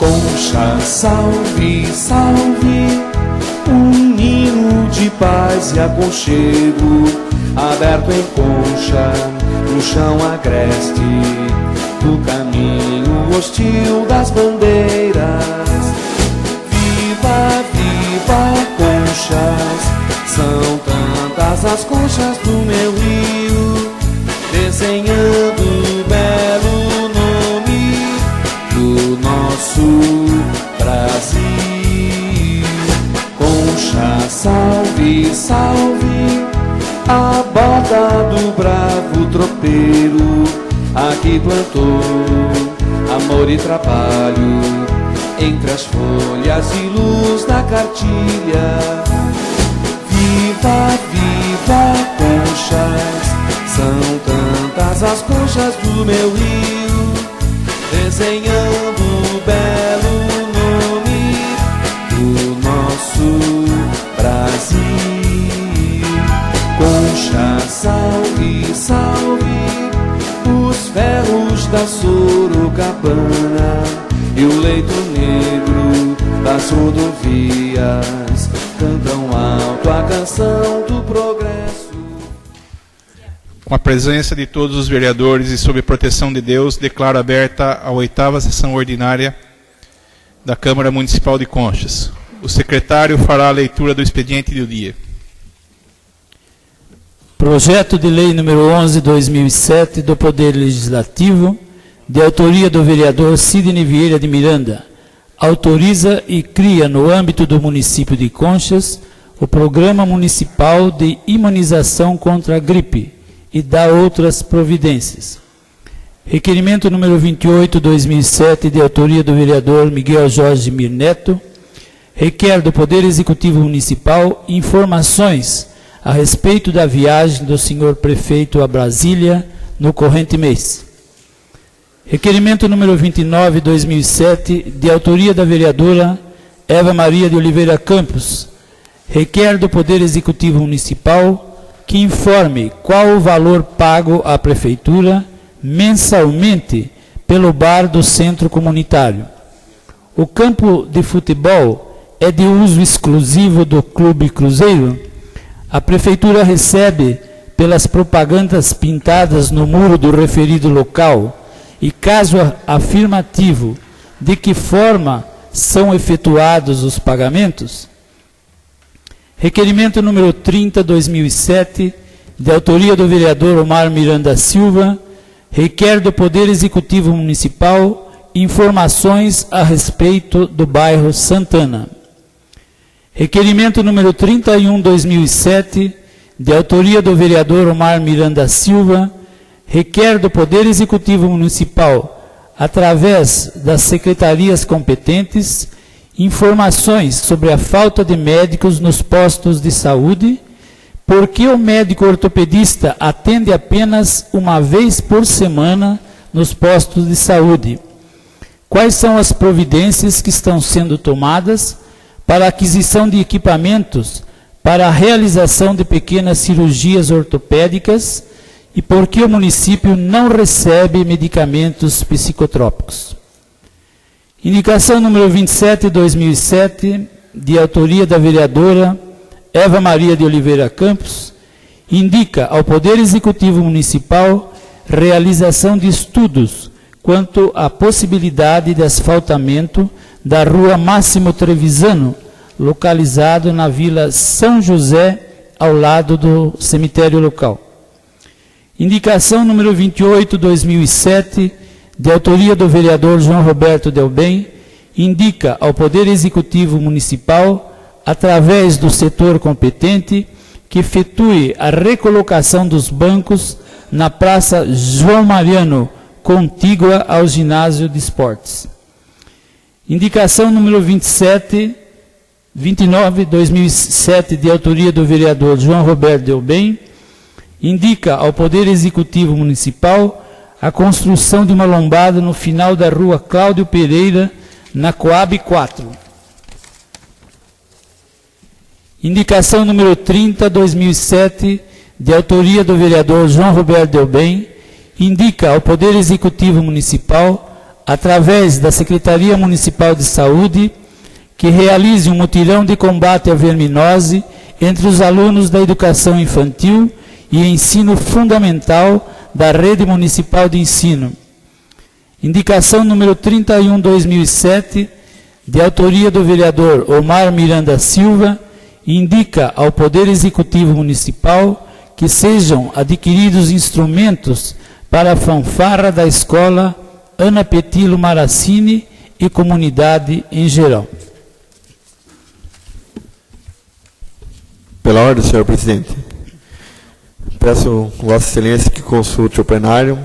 Concha, salve, salve, um ninho de paz e aconchego, aberto em Concha, no chão agreste, do caminho hostil das bandeiras. Viva, viva, conchas, são tantas as conchas do meu rio, desenhando o belo nome do nosso Brasil. Concha, salve, salve, a bota do bravo tropeiro, aqui plantou amor e trabalho, entre as folhas e luz da cartilha. Viva, viva, conchas, são tantas as conchas do meu rio, desenhando o belo nome do nosso Brasil. Concha, salve, salve, os ferros da Sorocabana e o leito negro das rodovias cantam alto a canção do progresso. Com a presença de todos os vereadores e sob proteção de Deus, declaro aberta a 8ª sessão ordinária da Câmara Municipal de Conchas. O secretário fará a leitura do expediente do dia. Projeto de Lei número 11/2007 do Poder Legislativo, de autoria do vereador Sidney Vieira de Miranda, autoriza e cria no âmbito do município de Conchas o Programa Municipal de Imunização contra a Gripe e dá outras providências. Requerimento número 28/2007, de autoria do vereador Miguel Jorge Mir Neto, requer do Poder Executivo Municipal informações a respeito da viagem do senhor prefeito a Brasília no corrente mês. Requerimento número 29/2007, de autoria da vereadora Eva Maria de Oliveira Campos, requer do Poder Executivo Municipal que informe qual o valor pago à Prefeitura mensalmente pelo bar do Centro Comunitário. O campo de futebol é de uso exclusivo do Clube Cruzeiro. A Prefeitura recebe pelas propagandas pintadas no muro do referido local e, caso afirmativo, de que forma são efetuados os pagamentos? Requerimento número 30/2007, de autoria do vereador Omar Miranda Silva, requer do Poder Executivo Municipal informações a respeito do bairro Santana. Requerimento número 31/2007, de autoria do vereador Omar Miranda Silva, requer do Poder Executivo Municipal, através das secretarias competentes, informações sobre a falta de médicos nos postos de saúde, porque o médico ortopedista atende apenas uma vez por semana nos postos de saúde. Quais são as providências que estão sendo tomadas para a aquisição de equipamentos para a realização de pequenas cirurgias ortopédicas e por que o município não recebe medicamentos psicotrópicos? Indicação número 27/2007, de autoria da vereadora Eva Maria de Oliveira Campos, indica ao Poder Executivo Municipal realização de estudos quanto à possibilidade de asfaltamento da rua Máximo Trevisano, localizado na Vila São José, ao lado do cemitério local. Indicação número 28/2007, de autoria do vereador João Roberto Delbem, indica ao Poder Executivo Municipal, através do setor competente, que efetue a recolocação dos bancos na Praça João Mariano, contígua ao ginásio de esportes. Indicação número 29/2007, de autoria do vereador João Roberto Delbem, indica ao Poder Executivo Municipal a construção de uma lombada no final da rua Cláudio Pereira, na Coab 4. Indicação número 30/2007, de autoria do vereador João Roberto Delbem, indica ao Poder Executivo Municipal através da Secretaria Municipal de Saúde, que realize um mutirão de combate à verminose entre os alunos da educação infantil e ensino fundamental da Rede Municipal de Ensino. Indicação número 31/2007, de autoria do vereador Omar Miranda Silva, indica ao Poder Executivo Municipal que sejam adquiridos instrumentos para a fanfarra da escola Ana Petilo Maracini e comunidade em geral. Pela ordem, senhor presidente. Peço a Vossa Excelência que consulte o plenário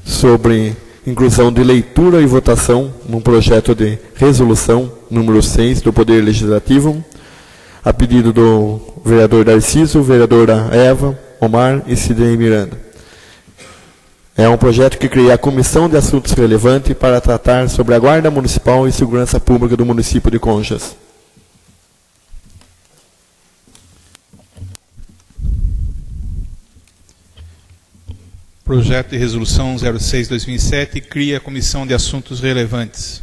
sobre inclusão de leitura e votação num projeto de resolução número 6 do Poder Legislativo, a pedido do vereador Darciso, vereadora Eva, Omar e Sidney Miranda. É um projeto que cria a Comissão de Assuntos Relevantes para tratar sobre a Guarda Municipal e Segurança Pública do município de Conchas. Projeto de Resolução 06/2007 cria a Comissão de Assuntos Relevantes.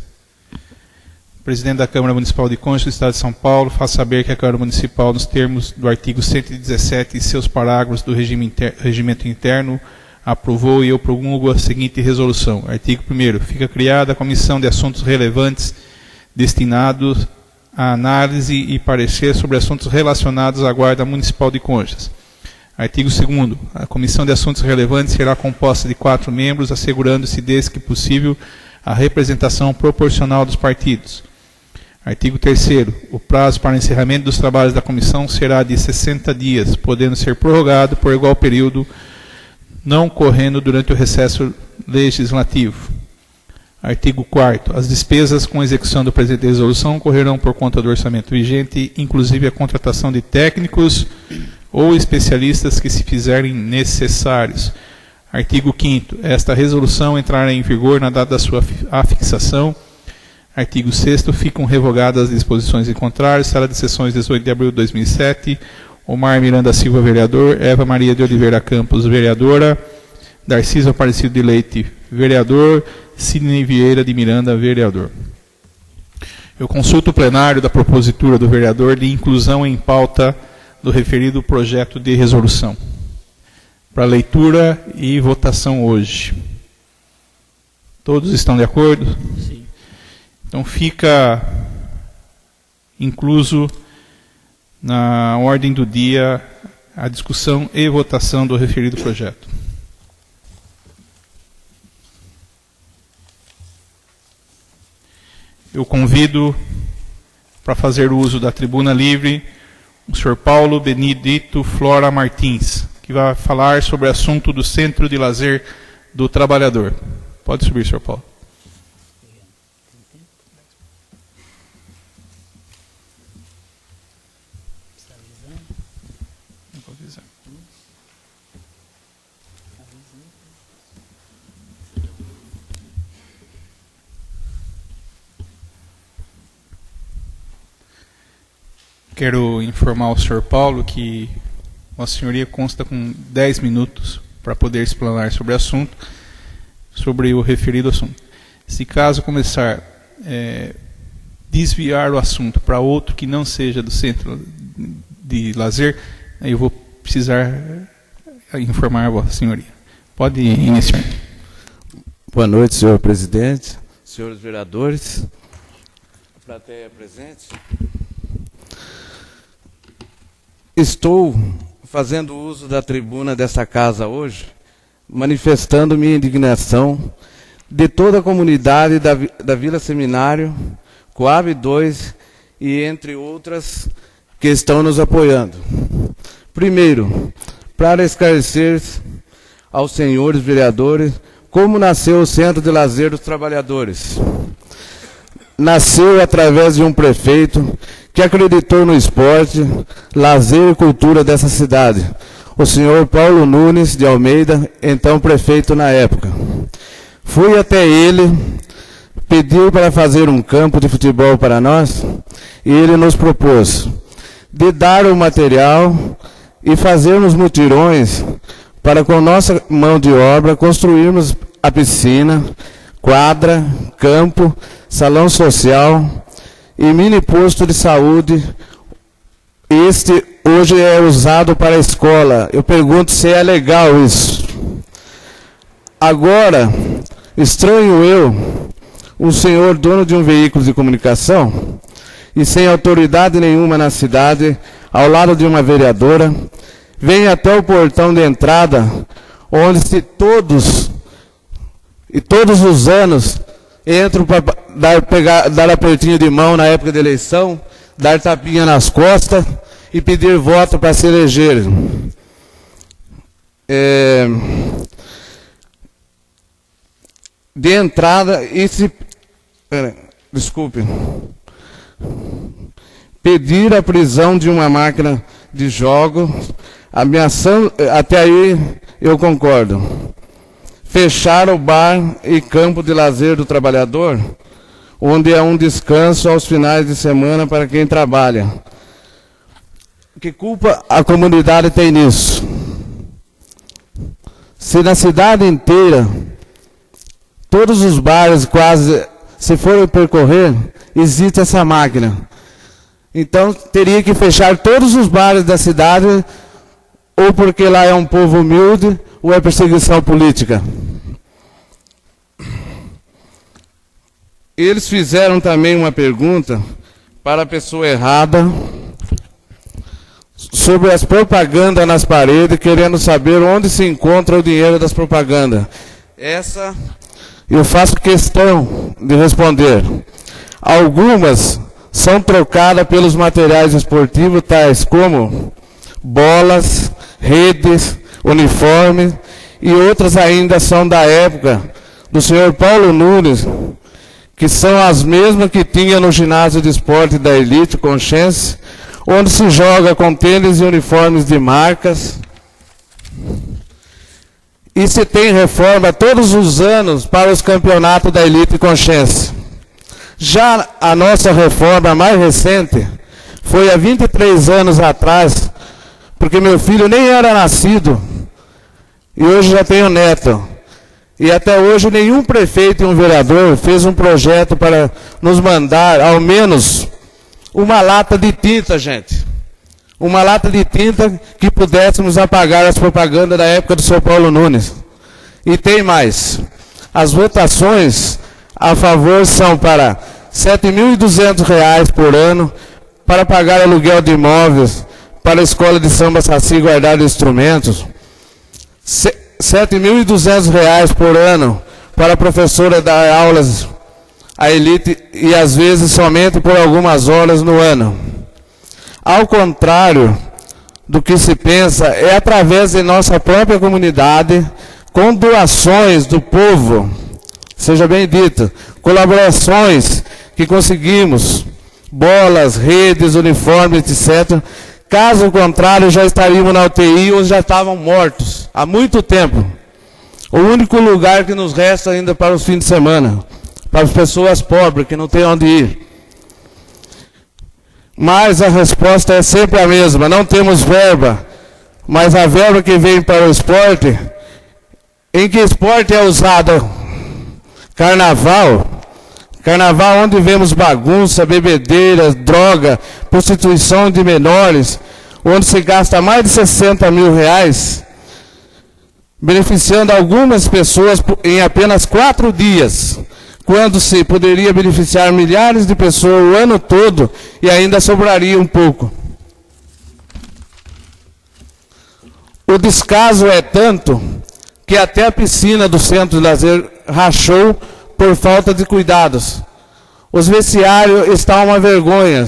O presidente da Câmara Municipal de Conchas do Estado de São Paulo faz saber que a Câmara Municipal, nos termos do artigo 117 e seus parágrafos do Regimento Interno, aprovou e eu promulgo a seguinte resolução. Artigo 1º. Fica criada a Comissão de Assuntos Relevantes destinados à análise e parecer sobre assuntos relacionados à Guarda Municipal de Conchas. Artigo 2º. A Comissão de Assuntos Relevantes será composta de 4 membros, assegurando-se, desde que possível, a representação proporcional dos partidos. Artigo 3º. O prazo para encerramento dos trabalhos da comissão será de 60 dias, podendo ser prorrogado por igual período, não ocorrendo durante o recesso legislativo. Artigo 4º. As despesas com execução do presente resolução ocorrerão por conta do orçamento vigente, inclusive a contratação de técnicos ou especialistas que se fizerem necessários. Artigo 5º. Esta resolução entrará em vigor na data da sua afixação. Artigo 6º. Ficam revogadas as disposições em contrário. Sala de sessões, 18 de abril de 2007. Omar Miranda Silva, vereador. Eva Maria de Oliveira Campos, vereadora. Darciso Aparecido de Leite, vereador. Sidney Vieira de Miranda, vereador. Eu consulto o plenário da propositura do vereador de inclusão em pauta do referido projeto de resolução, para leitura e votação hoje. Todos estão de acordo? Sim. Então fica incluso na ordem do dia a discussão e votação do referido projeto. Eu convido para fazer uso da tribuna livre o senhor Paulo Benedito Flora Martins, que vai falar sobre o assunto do Centro de Lazer do Trabalhador. Pode subir, senhor Paulo. Quero informar o senhor Paulo que Vossa Senhoria consta com 10 minutos para poder explanar sobre o assunto, sobre o referido assunto. Se caso começar desviar o assunto para outro que não seja do centro de lazer, eu vou precisar informar a Vossa Senhoria. Pode iniciar. Boa noite, senhor presidente, senhores vereadores, plateia presente. Estou fazendo uso da tribuna dessa casa hoje, manifestando minha indignação de toda a comunidade da Vila Seminário, Coab 2 e entre outras que estão nos apoiando. Primeiro, para esclarecer aos senhores vereadores como nasceu o Centro de Lazer dos Trabalhadores. Nasceu através de um prefeito que acreditou no esporte, lazer e cultura dessa cidade, o senhor Paulo Nunes de Almeida, então prefeito na época. Fui até ele, pediu para fazer um campo de futebol para nós, e ele nos propôs de dar o material e fazermos mutirões para, com nossa mão de obra, construirmos a piscina, quadra, campo, salão social e mini posto de saúde. Este hoje é usado para a escola. Eu pergunto se é legal isso. Agora, estranho eu, um senhor dono de um veículo de comunicação e sem autoridade nenhuma na cidade, ao lado de uma vereadora, vem até o portão de entrada, onde se todos os anos entram para dar apertinho de mão na época da eleição, dar tapinha nas costas e pedir voto para se eleger. De entrada, pedir a prisão de uma máquina de jogo, ameaçando, até aí eu concordo. Fechar o bar e campo de lazer do trabalhador, onde é um descanso aos finais de semana para quem trabalha. Que culpa a comunidade tem nisso? Se na cidade inteira, todos os bares quase, se forem percorrer, existe essa máquina. Então teria que fechar todos os bares da cidade, ou porque lá é um povo humilde, ou é perseguição política. Eles fizeram também uma pergunta para a pessoa errada sobre as propagandas nas paredes, querendo saber onde se encontra o dinheiro das propagandas. Essa eu faço questão de responder. Algumas são trocadas pelos materiais esportivos, tais como bolas, redes, uniformes, e outras ainda são da época do senhor Paulo Nunes, que são as mesmas que tinha no ginásio de esporte da Elite Conchês, onde se joga com tênis e uniformes de marcas. E se tem reforma todos os anos para os campeonatos da Elite Conchês. Já a nossa reforma mais recente foi há 23 anos atrás, porque meu filho nem era nascido, e hoje já tenho neto. E até hoje nenhum prefeito e um vereador fez um projeto para nos mandar ao menos uma lata de tinta, gente. Uma lata de tinta que pudéssemos apagar as propagandas da época do São Paulo Nunes. E tem mais. As votações a favor são para R$ 7.200 por ano, para pagar aluguel de imóveis, para a escola de samba Saci guardar instrumentos, R$ 7.200 por ano para a professora dar aulas à elite e às vezes somente por algumas horas no ano. Ao contrário do que se pensa, é através de nossa própria comunidade, com doações do povo, seja bem dito, colaborações que conseguimos, bolas, redes, uniformes, etc. Caso contrário, já estaríamos na UTI ou já estavam mortos há muito tempo. O único lugar que nos resta ainda para os fins de semana, para as pessoas pobres que não têm onde ir. Mas a resposta é sempre a mesma: não temos verba, mas a verba que vem para o esporte, em que esporte é usado? Carnaval. Carnaval onde vemos bagunça, bebedeira, droga, prostituição de menores, onde se gasta mais de R$60 mil, beneficiando algumas pessoas em apenas 4 dias, quando se poderia beneficiar milhares de pessoas o ano todo e ainda sobraria um pouco. O descaso é tanto que até a piscina do centro de lazer rachou por falta de cuidados. Os vestiários estão uma vergonha,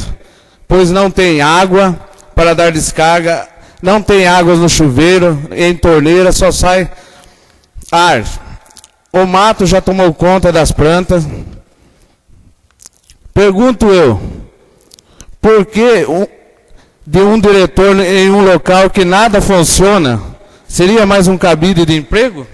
pois não tem água para dar descarga, não tem água no chuveiro, em torneira só sai ar. O mato já tomou conta das plantas. Pergunto eu, por que de um diretor em um local que nada funciona seria mais um cabide de emprego?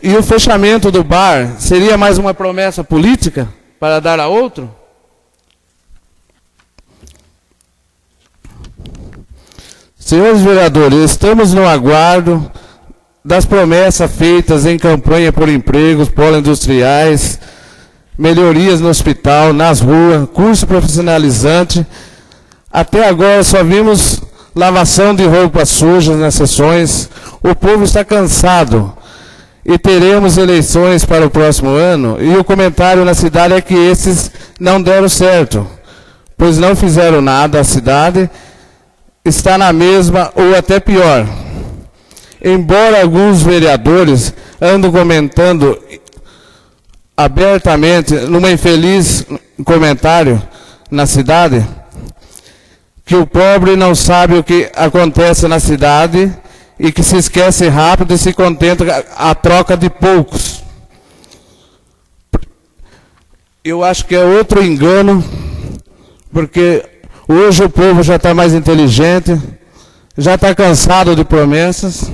E o fechamento do bar seria mais uma promessa política para dar a outro? Senhores vereadores, estamos no aguardo das promessas feitas em campanha por empregos polo-industriais, melhorias no hospital, nas ruas, curso profissionalizante. Até agora só vimos lavação de roupas sujas nas sessões. O povo está cansado e teremos eleições para o próximo ano, e o comentário na cidade é que esses não deram certo, pois não fizeram nada. A cidade está na mesma ou até pior. Embora alguns vereadores andam comentando abertamente, numa infeliz comentário na cidade, que o pobre não sabe o que acontece na cidade e que se esquece rápido e se contenta a troca de poucos. Eu acho que é outro engano, porque hoje o povo já está mais inteligente, já está cansado de promessas.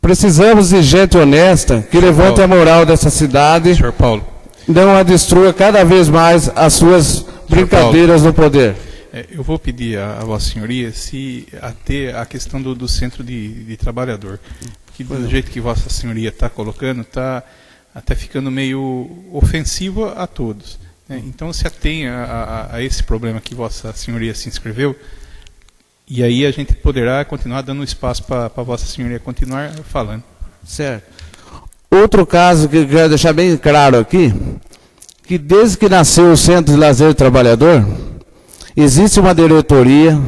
Precisamos de gente honesta, que levante a moral dessa cidade, Senhor Paulo, não a destrua cada vez mais as suas brincadeiras no poder. eu vou pedir a Vossa Senhoria se ater à questão do centro de trabalhador, que do jeito que Vossa Senhoria está colocando, está até ficando meio ofensivo a todos, né? Então se atenha a esse problema que Vossa Senhoria se inscreveu, e aí a gente poderá continuar dando espaço para Vossa Senhoria continuar falando. Certo. Outro caso que eu quero deixar bem claro aqui, que desde que nasceu o Centro de Lazer do Trabalhador, existe uma diretoria,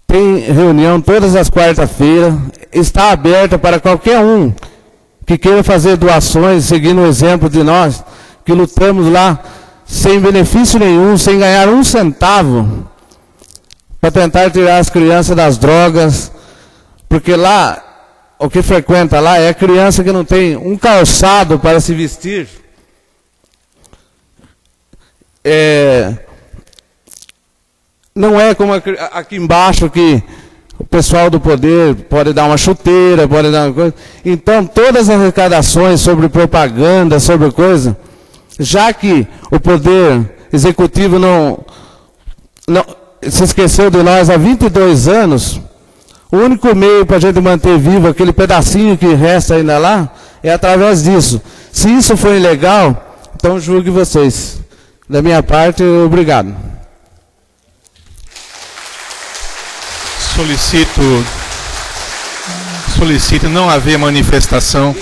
tem reunião todas as quartas-feiras, está aberta para qualquer um que queira fazer doações, seguindo o exemplo de nós, que lutamos lá sem benefício nenhum, sem ganhar um centavo, para tentar tirar as crianças das drogas, porque lá, o que frequenta lá é criança que não tem um calçado para se vestir. Não é como aqui embaixo que o pessoal do poder pode dar uma chuteira, pode dar uma coisa. Então, todas as arrecadações sobre propaganda, sobre coisa, já que o poder executivo não se esqueceu de nós há 22 anos, o único meio para a gente manter vivo aquele pedacinho que resta ainda lá é através disso. Se isso for ilegal, então julgue vocês. Da minha parte, obrigado. Solicito não haver manifestação.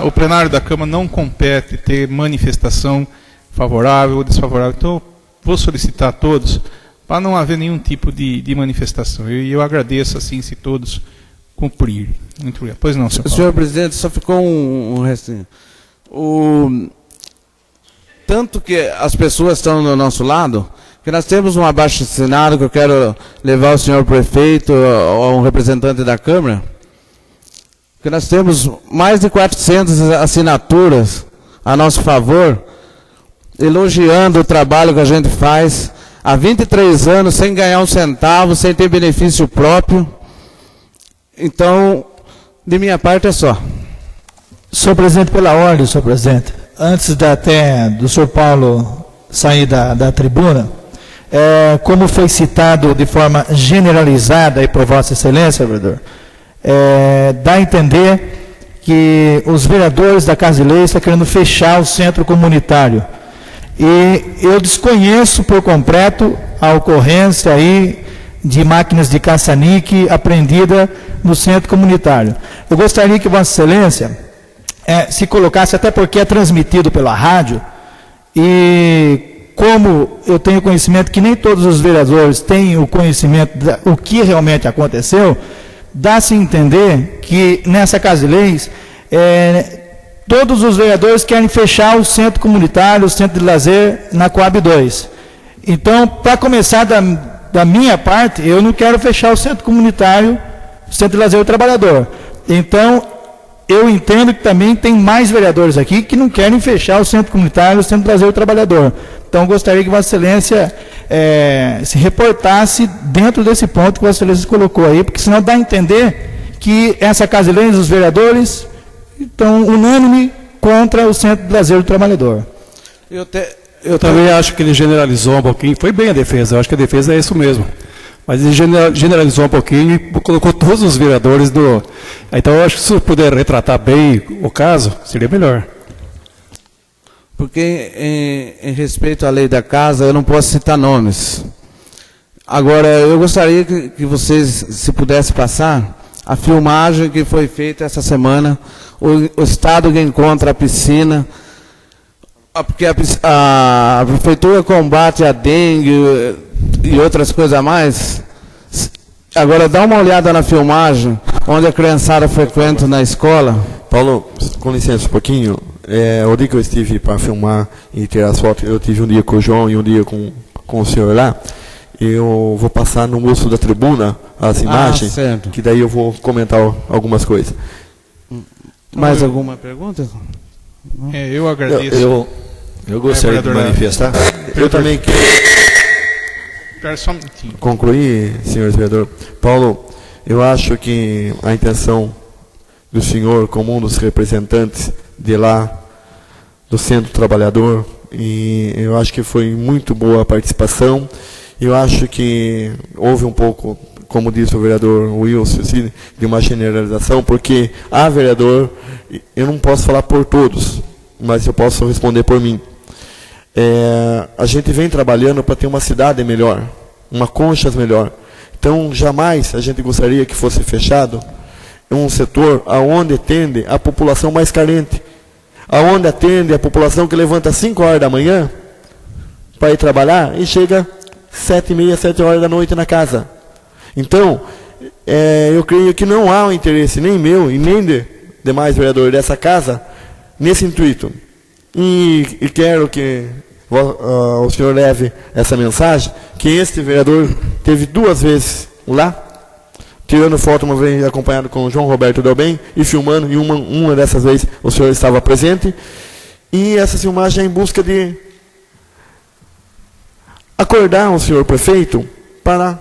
O plenário da Câmara não compete ter manifestação favorável ou desfavorável. Então, vou solicitar a todos para não haver nenhum tipo de manifestação. E eu agradeço, assim, se todos cumprirem. Muito obrigado. Pois não, senhor Paulo. Senhor presidente, só ficou um restinho. Tanto que as pessoas estão do nosso lado, que nós temos um abaixo-assinado que eu quero levar ao senhor prefeito ou um representante da Câmara, que nós temos mais de 400 assinaturas a nosso favor, elogiando o trabalho que a gente faz há 23 anos, sem ganhar um centavo, sem ter benefício próprio. Então, de minha parte é só. Senhor presidente, pela ordem, senhor presidente, antes até do senhor Paulo sair da tribuna, como foi citado de forma generalizada aí por Vossa Excelência, vereador, dá a entender que os vereadores da Casa de Lei estão querendo fechar o centro comunitário. E eu desconheço por completo a ocorrência aí de máquinas de caça-níquel apreendida no centro comunitário. Eu gostaria que Vossa Excelência se colocasse, até porque é transmitido pela rádio, e como eu tenho conhecimento que nem todos os vereadores têm o conhecimento do que realmente aconteceu, dá-se a entender que nessa Casa de Leis, todos os vereadores querem fechar o centro comunitário, o centro de lazer na Coab 2. Então, para começar da minha parte, eu não quero fechar o centro comunitário, o centro de lazer do trabalhador. Então, eu entendo que também tem mais vereadores aqui que não querem fechar o centro comunitário, o centro de lazer do trabalhador. Então, gostaria que Vossa Excelência se reportasse dentro desse ponto que Vossa Excelência colocou aí, porque senão dá a entender que essa Casa de Leis, os vereadores, estão unânime contra o centro de lazer do trabalhador. Eu também acho que ele generalizou um pouquinho. Foi bem a defesa, eu acho que a defesa é isso mesmo. Mas ele generalizou um pouquinho e colocou todos os vereadores do... Então eu acho que se puder retratar bem o caso, seria melhor. Porque em respeito à lei da casa, eu não posso citar nomes. Agora, eu gostaria que vocês, se pudessem passar, a filmagem que foi feita essa semana, o estado que encontra a piscina, porque a prefeitura combate a dengue e outras coisas a mais. Agora, dá uma olhada na filmagem, onde a criançada frequenta na escola. Paulo, com licença um pouquinho. O dia que eu estive para filmar e tirar as fotos, eu tive um dia com o João e um dia com o senhor lá. Eu vou passar no moço da tribuna as imagens, certo. Que daí eu vou comentar algumas coisas. Mais alguma pergunta? Eu agradeço. Eu gostaria de manifestar. Eu também quero Espera só um minutinho. concluir, senhor vereador. Paulo, eu acho que a intenção do senhor, como um dos representantes de lá, do Centro Trabalhador, e eu acho que foi muito boa a participação. Eu acho que houve um pouco, como disse o vereador Wilson, de uma generalização, porque há vereador, eu não posso falar por todos, mas eu posso responder por mim. A gente vem trabalhando para ter uma cidade melhor, uma Conchas melhor. Então, jamais a gente gostaria que fosse fechado um setor aonde atende a população mais carente, aonde atende a população que levanta às 5 horas da manhã para ir trabalhar e chega 7h30, 7 horas da noite na casa. Então, eu creio que não há um interesse nem meu e nem de demais vereadores dessa casa nesse intuito. E quero que o senhor leve essa mensagem, que este vereador teve 2 vezes lá, tirando foto uma vez acompanhado com o João Roberto Delbem e filmando, e uma dessas vezes o senhor estava presente, e essa filmagem é em busca de acordar o senhor prefeito para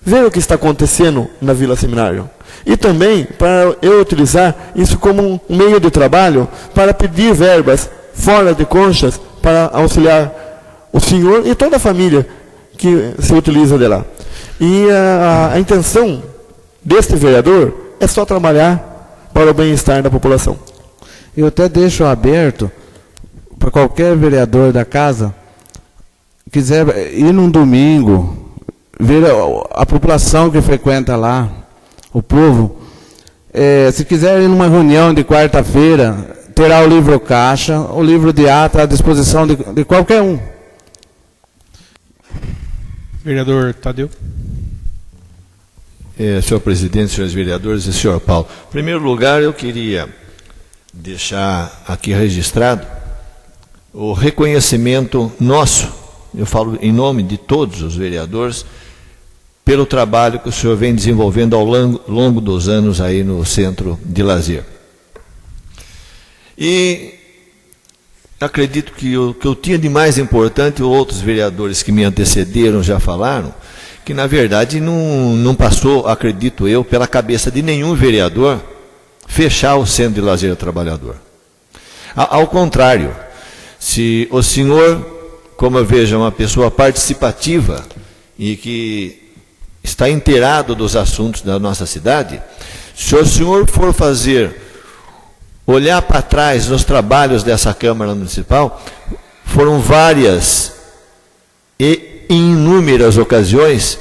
ver o que está acontecendo na Vila Seminário. E também para eu utilizar isso como um meio de trabalho para pedir verbas fora de Conchas para auxiliar o senhor e toda a família que se utiliza de lá. E a intenção deste vereador é só trabalhar para o bem-estar da população. Eu até deixo aberto para qualquer vereador da casa quiser ir num domingo, ver a população que frequenta lá, o povo. Se quiser ir numa reunião de quarta-feira, terá o livro caixa, o livro de ata à disposição de qualquer um. Vereador Tadeu. Senhor presidente, senhores vereadores e senhor Paulo. Em primeiro lugar, eu queria deixar aqui registrado o reconhecimento nosso, eu falo em nome de todos os vereadores, pelo trabalho que o senhor vem desenvolvendo ao longo dos anos aí no Centro de Lazer. E acredito que o que eu tinha de mais importante, outros vereadores que me antecederam já falaram, que na verdade não passou, acredito eu, pela cabeça de nenhum vereador fechar o Centro de Lazer do Trabalhador. Ao contrário, se o senhor, como eu vejo, é uma pessoa participativa e que está inteirado dos assuntos da nossa cidade, se o senhor for olhar para trás nos trabalhos dessa Câmara Municipal, foram várias e inúmeras ocasiões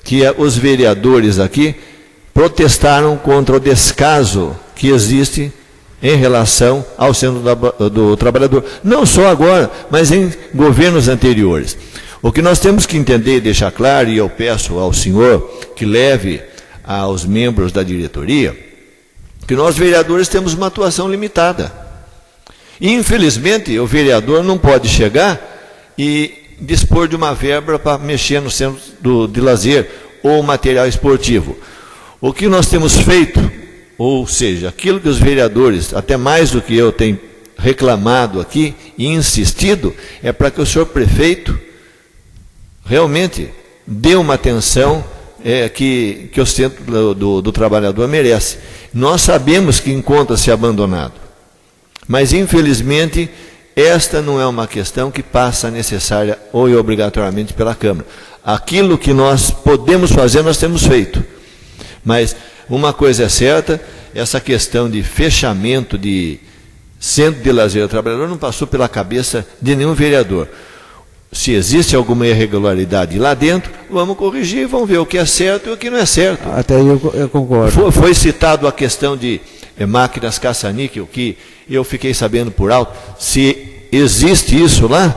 que os vereadores aqui protestaram contra o descaso que existe em relação ao Centro do Trabalhador. Não só agora, mas em governos anteriores. O que nós temos que entender e deixar claro, e eu peço ao senhor que leve aos membros da diretoria, que nós vereadores temos uma atuação limitada. E, infelizmente, o vereador não pode chegar e dispor de uma verba para mexer no centro de lazer ou material esportivo. O que nós temos feito, ou seja, aquilo que os vereadores, até mais do que eu, têm reclamado aqui e insistido, é para que o senhor prefeito realmente dê uma atenção que o Centro do Trabalhador merece. Nós sabemos que encontra-se abandonado, mas infelizmente esta não é uma questão que passa necessária ou obrigatoriamente pela Câmara. Aquilo que nós podemos fazer, nós temos feito. Mas uma coisa é certa, essa questão de fechamento de centro de lazer do trabalhador não passou pela cabeça de nenhum vereador. Se existe alguma irregularidade lá dentro, vamos corrigir, vamos ver o que é certo e o que não é certo. Até aí eu concordo. Foi citado a questão de máquinas caça-níquel, que eu fiquei sabendo por alto. Se existe isso lá,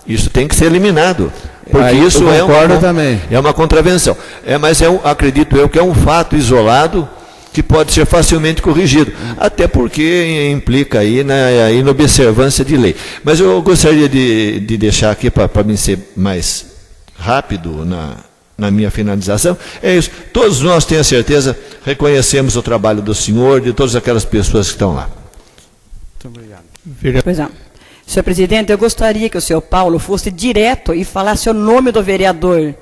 isso tem que ser eliminado. Porque aí isso é uma contravenção. Mas acredito eu que é um fato isolado que pode ser facilmente corrigido, até porque implica aí na inobservância de lei. Mas eu gostaria de deixar aqui, para mim ser mais rápido na minha finalização, é isso. Todos nós, tenho a certeza, reconhecemos o trabalho do senhor, de todas aquelas pessoas que estão lá. Muito obrigado. Pois é. Senhor presidente, eu gostaria que o senhor Paulo fosse direto e falasse o nome do vereador.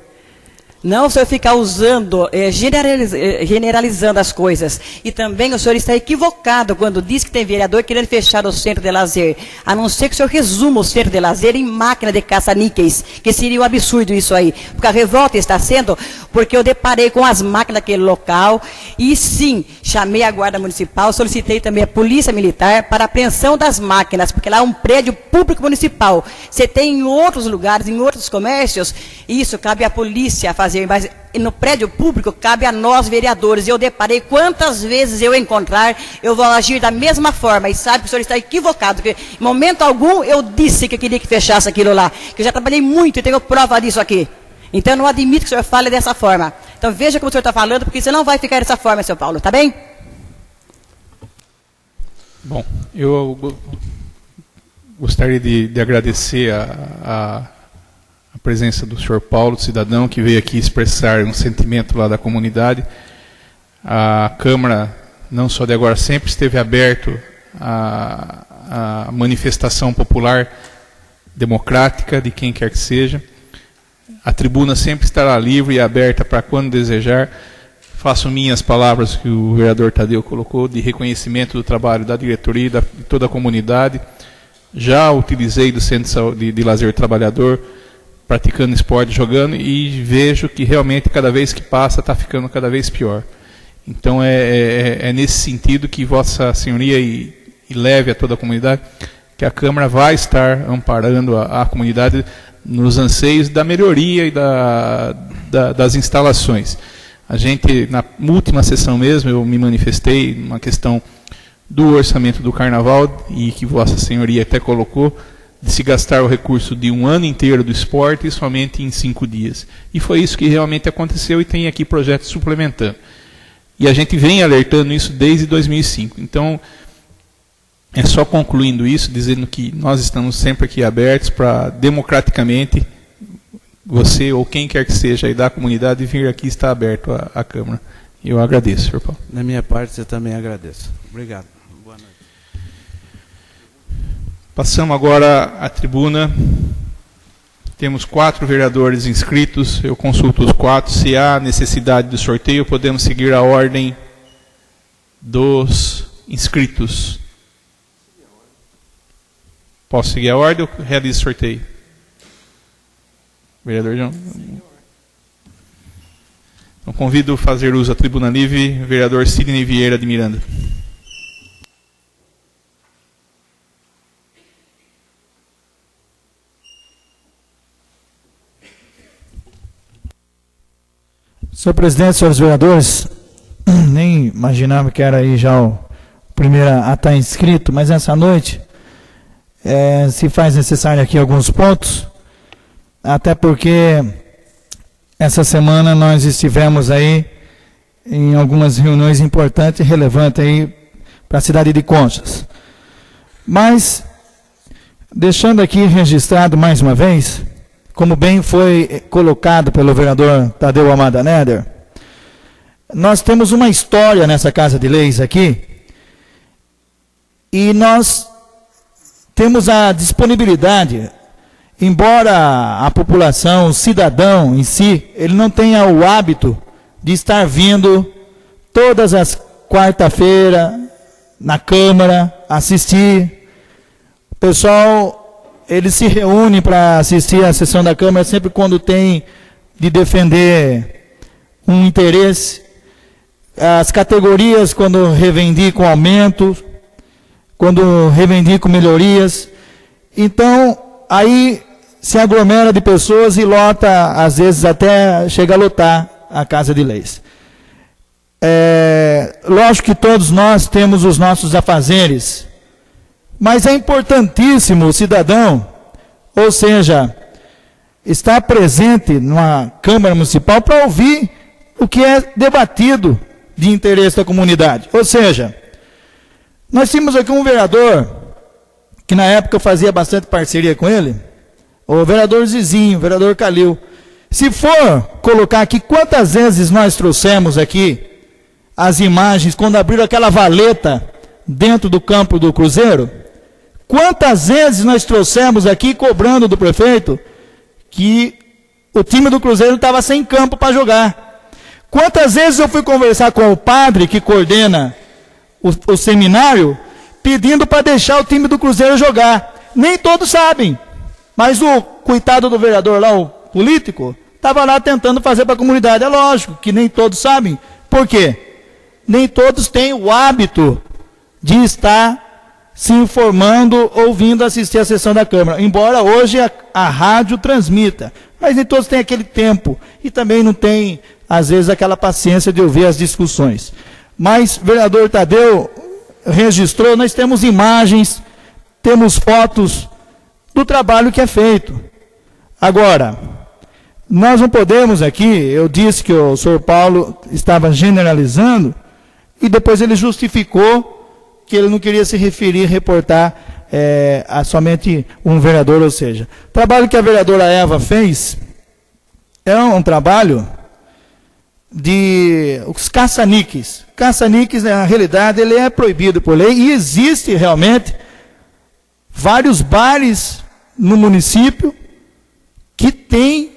Não o senhor ficar usando, generalizando as coisas. E também o senhor está equivocado quando diz que tem vereador querendo fechar o centro de lazer. A não ser que o senhor resuma o centro de lazer em máquina de caça-níqueis, que seria um absurdo isso aí. Porque a revolta está sendo porque eu deparei com as máquinas daquele local e sim, chamei a guarda municipal, solicitei também a polícia militar para a apreensão das máquinas, porque lá é um prédio público municipal. Você tem em outros lugares, em outros comércios, isso cabe à polícia fazer, mas no prédio público cabe a nós vereadores. Eu deparei quantas vezes eu encontrar, eu vou agir da mesma forma, e sabe que o senhor está equivocado, porque em momento algum eu disse que eu queria que fechasse aquilo lá, que eu já trabalhei muito e tenho prova disso aqui. Então eu não admito que o senhor fale dessa forma. Então veja como o senhor está falando, porque você não vai ficar dessa forma, senhor Paulo, tá bem? Bom, eu gostaria de agradecer a presença do senhor Paulo, cidadão, que veio aqui expressar um sentimento lá da comunidade. A Câmara, não só de agora, sempre esteve aberto à manifestação popular democrática de quem quer que seja. A tribuna sempre estará livre e aberta para quando desejar. Faço minhas palavras que o vereador Tadeu colocou, de reconhecimento do trabalho da diretoria e de toda a comunidade. Já utilizei do Centro de Lazer Trabalhador, praticando esporte, jogando, e vejo que realmente cada vez que passa está ficando cada vez pior. Então é nesse sentido que Vossa Senhoria e leve a toda a comunidade, que a Câmara vai estar amparando a comunidade nos anseios da melhoria e das instalações. A gente, na última sessão mesmo, eu me manifestei numa questão do orçamento do Carnaval, e que Vossa Senhoria até colocou, de se gastar o recurso de um ano inteiro do esporte somente em 5 dias. E foi isso que realmente aconteceu, e tem aqui projetos suplementando. E a gente vem alertando isso desde 2005. Então, é só concluindo isso, dizendo que nós estamos sempre aqui abertos para, democraticamente, você ou quem quer que seja aí da comunidade vir aqui, está aberto à Câmara. Eu agradeço, senhor Paulo. Na minha parte, eu também agradeço. Obrigado. Boa noite. Passamos agora à tribuna. Temos 4 vereadores inscritos. Eu consulto os 4. Se há necessidade do sorteio, podemos seguir a ordem dos inscritos. Posso seguir a ordem ou realizo sorteio? Vereador João? Então, convido a fazer uso da tribuna livre, vereador Sidney Vieira de Miranda. Senhor presidente, senhores vereadores, nem imaginava que era aí já o primeiro a estar inscrito, mas essa noite se faz necessário aqui alguns pontos, até porque essa semana nós estivemos aí em algumas reuniões importantes e relevantes aí para a cidade de Conchas. Mas, deixando aqui registrado mais uma vez, como bem foi colocado pelo vereador Tadeu Almada Neder, nós temos uma história nessa Casa de Leis aqui, e nós temos a disponibilidade, embora a população, o cidadão em si, ele não tenha o hábito de estar vindo todas as quarta-feiras na Câmara assistir. O pessoal eles se reúnem para assistir à sessão da Câmara sempre quando tem de defender um interesse. As categorias, quando reivindicam aumento, quando reivindicam melhorias. Então, aí se aglomera de pessoas e lota, às vezes até chega a lotar a Casa de Leis. Lógico que todos nós temos os nossos afazeres, mas é importantíssimo o cidadão, ou seja, estar presente numa Câmara Municipal para ouvir o que é debatido de interesse da comunidade. Ou seja, nós tínhamos aqui um vereador, que na época eu fazia bastante parceria com ele, o vereador Zizinho, o vereador Calil. Se for colocar aqui quantas vezes nós trouxemos aqui as imagens, quando abriram aquela valeta dentro do campo do Cruzeiro, quantas vezes nós trouxemos aqui cobrando do prefeito que o time do Cruzeiro estava sem campo para jogar. Quantas vezes eu fui conversar com o padre que coordena o seminário, pedindo para deixar o time do Cruzeiro jogar. Nem todos sabem, mas o coitado do vereador lá, o político, estava lá tentando fazer para a comunidade. É lógico que nem todos sabem. Por quê? Nem todos têm o hábito de estar se informando, ouvindo, assistir a sessão da Câmara. Embora hoje a rádio transmita, mas nem todos têm aquele tempo e também não tem, às vezes, aquela paciência de ouvir as discussões. Mas o vereador Tadeu registrou, nós temos imagens, temos fotos do trabalho que é feito. Agora, nós não podemos aqui, eu disse que o senhor Paulo estava generalizando, e depois ele justificou que ele não queria se referir, reportar a somente um vereador, ou seja, o trabalho que a vereadora Eva fez é um trabalho de os caça-níqueis. Caça-níqueis, na realidade, ele é proibido por lei, e existe realmente vários bares no município que tem,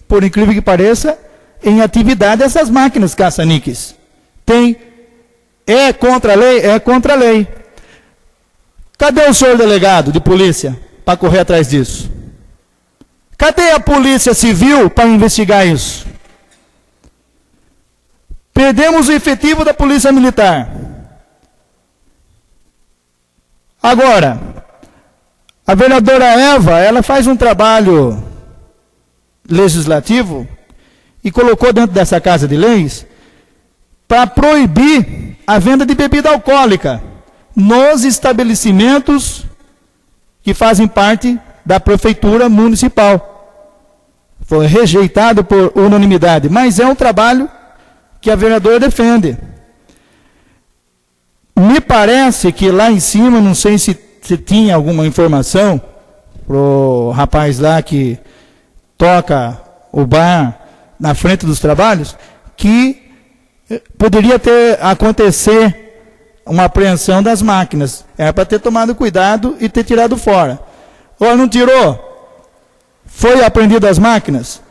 por incrível que pareça, em atividade essas máquinas caça-níqueis. Tem. É contra a lei? É contra a lei. Cadê o senhor delegado de polícia para correr atrás disso? Cadê a polícia civil para investigar isso? Perdemos o efetivo da polícia militar. Agora, a vereadora Eva, ela faz um trabalho legislativo e colocou dentro dessa Casa de Leis para proibir a venda de bebida alcoólica nos estabelecimentos que fazem parte da prefeitura municipal. Foi rejeitado por unanimidade, mas é um trabalho que a vereadora defende. Me parece que lá em cima, não sei se tinha alguma informação para o rapaz lá que toca o bar na frente dos trabalhos, que poderia acontecer uma apreensão das máquinas. Era para ter tomado cuidado e ter tirado fora. Ou não tirou? Foi apreendido as máquinas?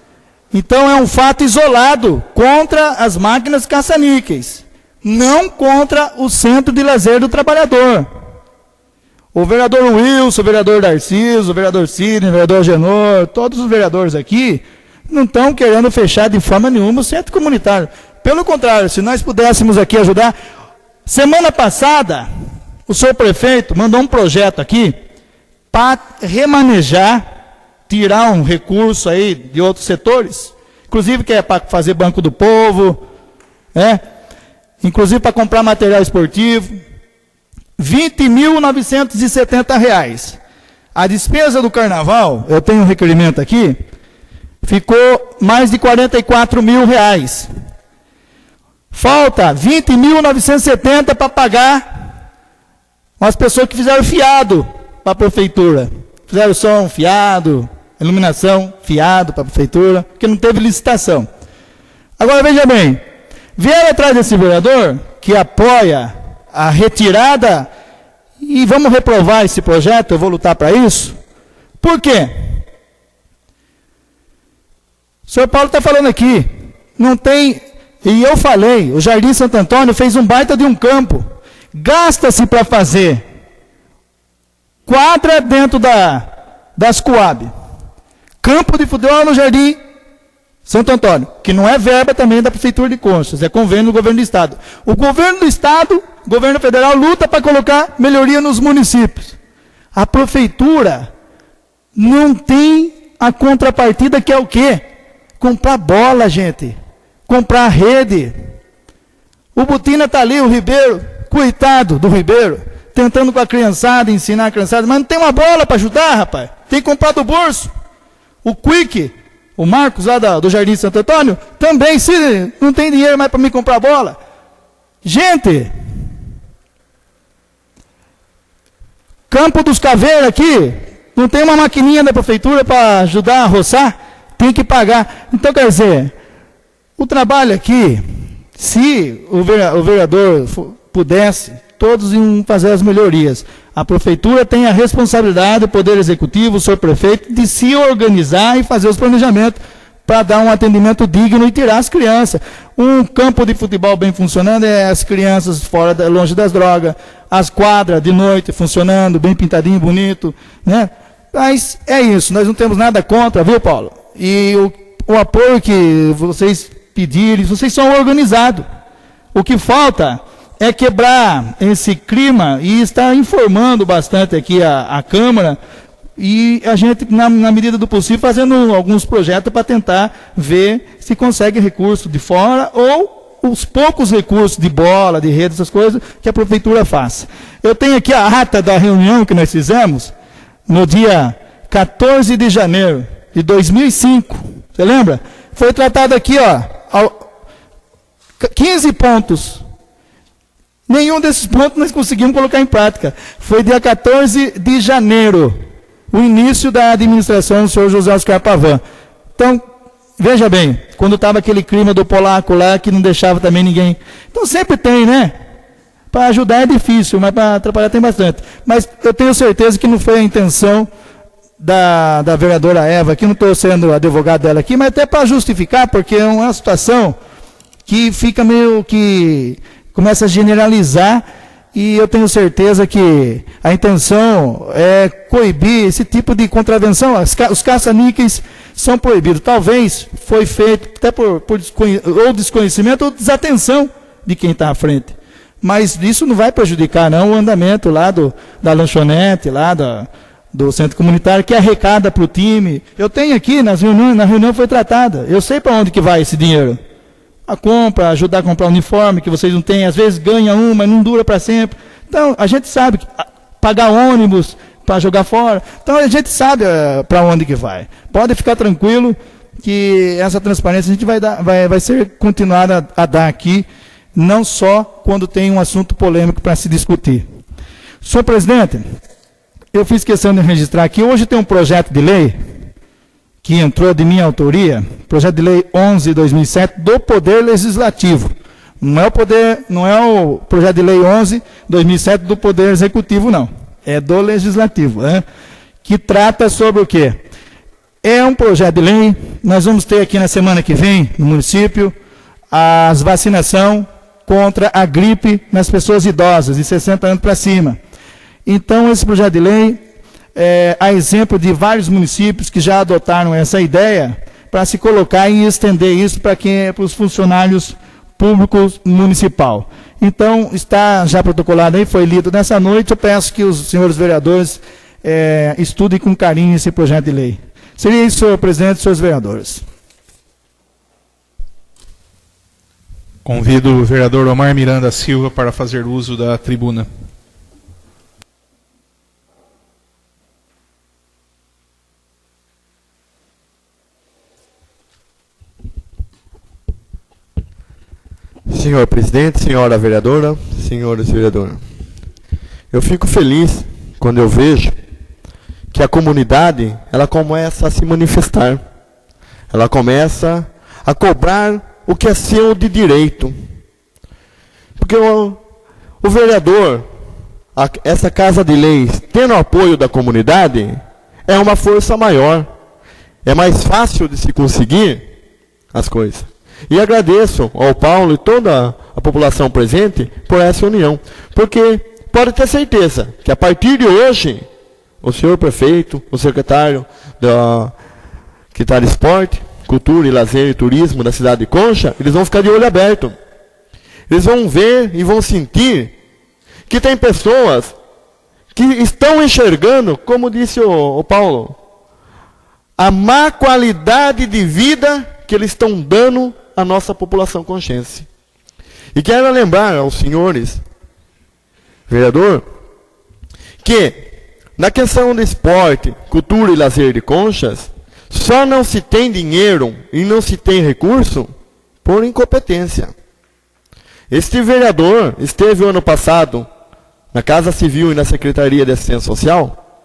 Então é um fato isolado contra as máquinas caça-níqueis, não contra o centro de lazer do trabalhador. O vereador Wilson, o vereador Darciso, o vereador Sidney, o vereador Genor, todos os vereadores aqui não estão querendo fechar de forma nenhuma o centro comunitário. Pelo contrário, se nós pudéssemos aqui ajudar. Semana passada, o senhor prefeito mandou um projeto aqui para remanejar, tirar um recurso aí de outros setores, inclusive que é para fazer Banco do Povo, inclusive para comprar material esportivo, R$ 20.970. A despesa do carnaval, eu tenho um requerimento aqui, ficou mais de R$ 44 mil. Falta R$ 20.970 para pagar as pessoas que fizeram fiado para a prefeitura. Fizeram som, fiado, iluminação, fiado para a prefeitura, porque não teve licitação. Agora, veja bem, vieram atrás desse vereador que apoia a retirada, e vamos reprovar esse projeto, eu vou lutar para isso. Por quê? O senhor Paulo está falando aqui, não tem, e eu falei, o Jardim Santo Antônio fez um baita de um campo, gasta-se para fazer quadra dentro das Coab. Campo de futebol no Jardim Santo Antônio, que não é verba também da Prefeitura de Conchas, é convênio do governo do Estado. O governo do Estado, o governo federal, luta para colocar melhoria nos municípios. A Prefeitura não tem a contrapartida, que é o quê? Comprar bola, gente. Comprar rede. O Butina está ali, o Ribeiro, coitado do Ribeiro, tentando com a criançada, ensinar a criançada, mas não tem uma bola para ajudar, rapaz. Tem que comprar do bolso. O Quick, o Marcos lá do Jardim Santo Antônio, também, se não tem dinheiro mais para me comprar bola. Gente, Campo dos Caveiros aqui, não tem uma maquininha da prefeitura para ajudar a roçar? Tem que pagar. Então, quer dizer, o trabalho aqui, se o vereador pudesse, todos iam fazer as melhorias. A prefeitura tem a responsabilidade, o poder executivo, o senhor prefeito, de se organizar e fazer os planejamentos para dar um atendimento digno e tirar as crianças. Um campo de futebol bem funcionando é as crianças fora, longe das drogas, as quadras de noite funcionando, bem pintadinho, bonito, né? Mas é isso, nós não temos nada contra, viu, Paulo? E o apoio que vocês pedirem, vocês são organizados. O que falta é quebrar esse clima e estar informando bastante aqui a Câmara e a gente, na medida do possível, fazendo alguns projetos para tentar ver se consegue recurso de fora ou os poucos recursos de bola, de rede, essas coisas, que a Prefeitura faça. Eu tenho aqui a ata da reunião que nós fizemos no dia 14 de janeiro de 2005. Você lembra? Foi tratado aqui, ó, 15 pontos. Nenhum desses pontos nós conseguimos colocar em prática. Foi dia 14 de janeiro, o início da administração do senhor José Oscar Pavan. Então, veja bem, quando estava aquele clima do polaco lá, que não deixava também ninguém. Então, sempre tem, né? Para ajudar é difícil, mas para atrapalhar tem bastante. Mas eu tenho certeza que não foi a intenção da vereadora Eva, que não estou sendo advogado dela aqui, mas até para justificar, porque é uma situação que fica meio que começa a generalizar, e eu tenho certeza que a intenção é coibir esse tipo de contravenção. Os caça-níqueis são proibidos. Talvez foi feito até por ou desconhecimento ou desatenção de quem está à frente. Mas isso não vai prejudicar, não, o andamento lá da lanchonete, lá do centro comunitário, que arrecada para o time. Eu tenho aqui, na reunião foi tratada. Eu sei para onde que vai esse dinheiro. A compra, ajudar a comprar uniforme, que vocês não têm, às vezes ganha um, mas não dura para sempre. Então, a gente sabe que pagar ônibus para jogar fora. Então, a gente sabe para onde que vai. Pode ficar tranquilo que essa transparência a gente vai ser continuada a dar aqui, não só quando tem um assunto polêmico para se discutir. Senhor presidente, eu fiz questão de registrar aqui, hoje tem um projeto de lei que entrou de minha autoria, projeto de lei 11/2007 do Poder Legislativo. Não é o projeto de lei 11/2007 do Poder Executivo, não. É do Legislativo, né? Que trata sobre o quê? É um projeto de lei, nós vamos ter aqui na semana que vem, no município, as vacinação contra a gripe nas pessoas idosas, de 60 anos para cima. Então, esse projeto de lei a exemplo de vários municípios que já adotaram essa ideia para se colocar e estender isso para os funcionários públicos municipal. Então, está já protocolado aí, foi lido nessa noite. Eu peço que os senhores vereadores estudem com carinho esse projeto de lei. Seria isso, senhor presidente e senhores vereadores. Convido o vereador Omar Miranda Silva para fazer uso da tribuna. Senhor presidente, senhora vereadora, senhores vereadores, eu fico feliz quando eu vejo que a comunidade, ela começa a se manifestar, ela começa a cobrar o que é seu de direito. Porque o vereador, essa casa de leis, tendo o apoio da comunidade, é uma força maior, é mais fácil de se conseguir as coisas. E agradeço ao Paulo e toda a população presente por essa união. Porque pode ter certeza que a partir de hoje, o senhor prefeito, o secretário que está de esporte, cultura e lazer e turismo da cidade de Concha, eles vão ficar de olho aberto. Eles vão ver e vão sentir que tem pessoas que estão enxergando, como disse o Paulo, a má qualidade de vida que eles estão dando à nossa população conchense. E quero lembrar aos senhores, vereador, que na questão do esporte, cultura e lazer de Conchas, só não se tem dinheiro e não se tem recurso por incompetência. Este vereador esteve ano passado na Casa Civil e na Secretaria de Assistência Social,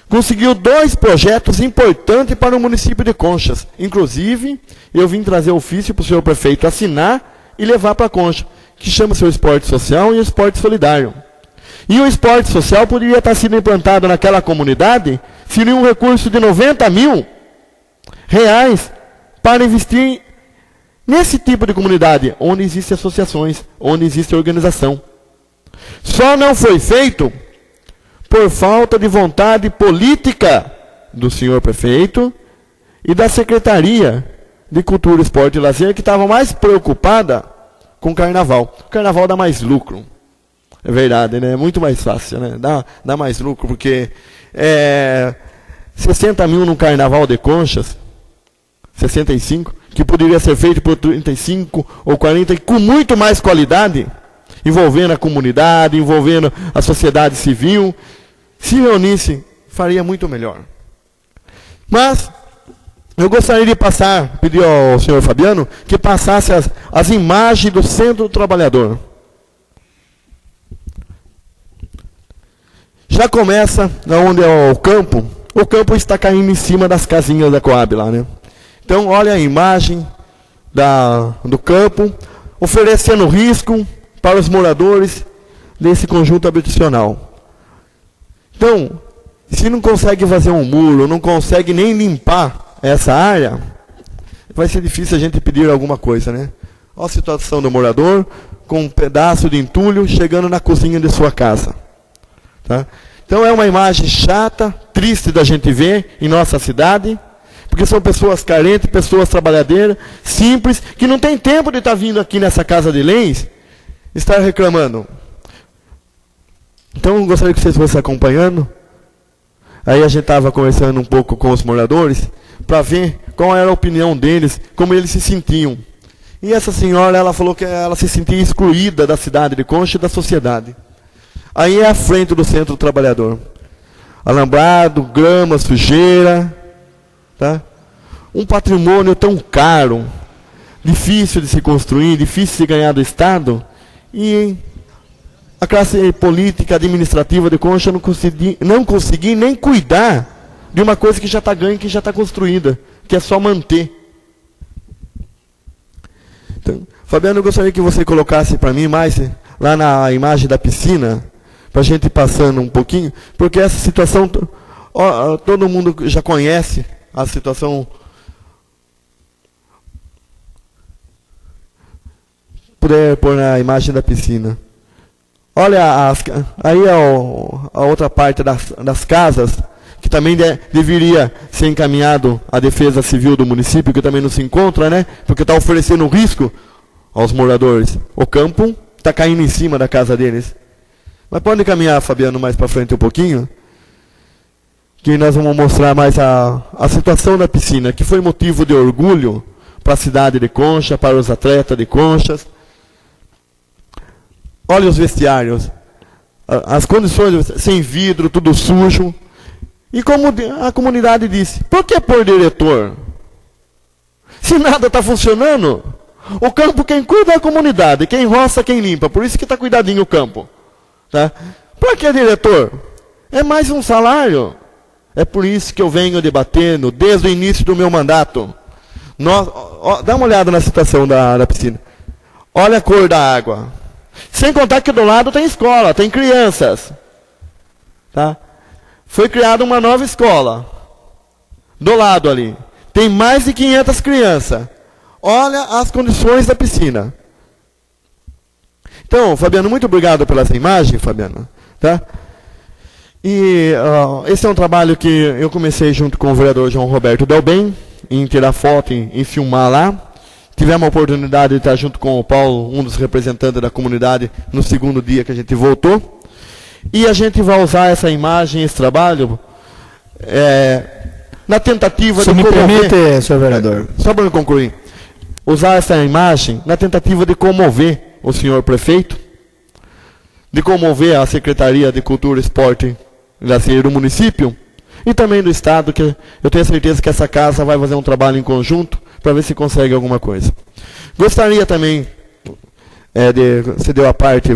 conseguiu 2 projetos importantes para o município de Conchas. Inclusive, eu vim trazer ofício para o senhor prefeito assinar e levar para Concha, que chama-se o Esporte Social e o Esporte Solidário. E o Esporte Social poderia estar sendo implantado naquela comunidade, seria um recurso de R$90 mil para investir nesse tipo de comunidade, onde existem associações, onde existe organização. Só não foi feito por falta de vontade política do senhor prefeito e da Secretaria de Cultura, Esporte e Lazer, que estava mais preocupada com o carnaval. O carnaval dá mais lucro. É verdade, né? É muito mais fácil, né? Dá mais lucro, porque 60 mil no carnaval de Conchas, 65, que poderia ser feito por 35 ou 40, com muito mais qualidade, envolvendo a comunidade, envolvendo a sociedade civil, se reunisse, faria muito melhor. Mas eu gostaria de pedir ao senhor Fabiano que passasse as imagens do Centro do Trabalhador. Já começa onde é o campo está caindo em cima das casinhas da Coab lá, né? Então, olha a imagem do campo, oferecendo risco para os moradores desse conjunto habitacional. Então, se não consegue fazer um muro, não consegue nem limpar essa área, vai ser difícil a gente pedir alguma coisa, né? Olha a situação do morador, com um pedaço de entulho chegando na cozinha de sua casa. Tá? Então é uma imagem chata, triste da gente ver em nossa cidade, porque são pessoas carentes, pessoas trabalhadeiras, simples, que não tem tempo de estar vindo aqui nessa casa de leis, estar reclamando. Então eu gostaria que vocês fossem acompanhando. Aí a gente estava conversando um pouco com os moradores, para ver qual era a opinião deles, como eles se sentiam. E essa senhora, ela falou que ela se sentia excluída da cidade de Concha e da sociedade. Aí é a frente do Centro do Trabalhador. Alambrado, grama, sujeira. Tá? Um patrimônio tão caro, difícil de se construir, difícil de se ganhar do Estado. E a classe política, administrativa de Concha não conseguir nem cuidar de uma coisa que já está ganha, que já está construída, que é só manter. Então, Fabiano, eu gostaria que você colocasse para mim mais lá na imagem da piscina, para a gente ir passando um pouquinho, porque essa situação, todo mundo já conhece a situação. Puder pôr na imagem da piscina. Olha, aí a outra parte das casas, que também deveria ser encaminhado à Defesa Civil do município, que também não se encontra, né? Porque está oferecendo risco aos moradores. O campo está caindo em cima da casa deles. Mas pode caminhar, Fabiano, mais para frente um pouquinho, que nós vamos mostrar mais a situação da piscina, que foi motivo de orgulho para a cidade de Concha, para os atletas de Conchas. Olha os vestiários, as condições, sem vidro, tudo sujo. E como a comunidade disse, por que pôr diretor? Se nada está funcionando, o campo quem cuida é a comunidade, quem roça, quem limpa. Por isso que está cuidadinho o campo. Tá? Por que diretor? É mais um salário. É por isso que eu venho debatendo desde o início do meu mandato. Dá uma olhada na situação da piscina. Olha a cor da água. Sem contar que do lado tem escola, tem crianças. Tá? Foi criada uma nova escola. Do lado ali. Tem mais de 500 crianças. Olha as condições da piscina. Então, Fabiano, muito obrigado pela essa imagem, Fabiano. Tá? E esse é um trabalho que eu comecei junto com o vereador João Roberto Delbem, em tirar foto, em filmar lá. Tivemos a oportunidade de estar junto com o Paulo, um dos representantes da comunidade, no segundo dia que a gente voltou. E a gente vai usar essa imagem, esse trabalho, na tentativa de comover... me permite, senhor vereador. Só para eu concluir. Usar essa imagem na tentativa de comover o senhor prefeito, de comover a Secretaria de Cultura, Esporte e Lazer do município, e também do Estado, que eu tenho certeza que essa casa vai fazer um trabalho em conjunto para ver se consegue alguma coisa. Gostaria também de ceder a parte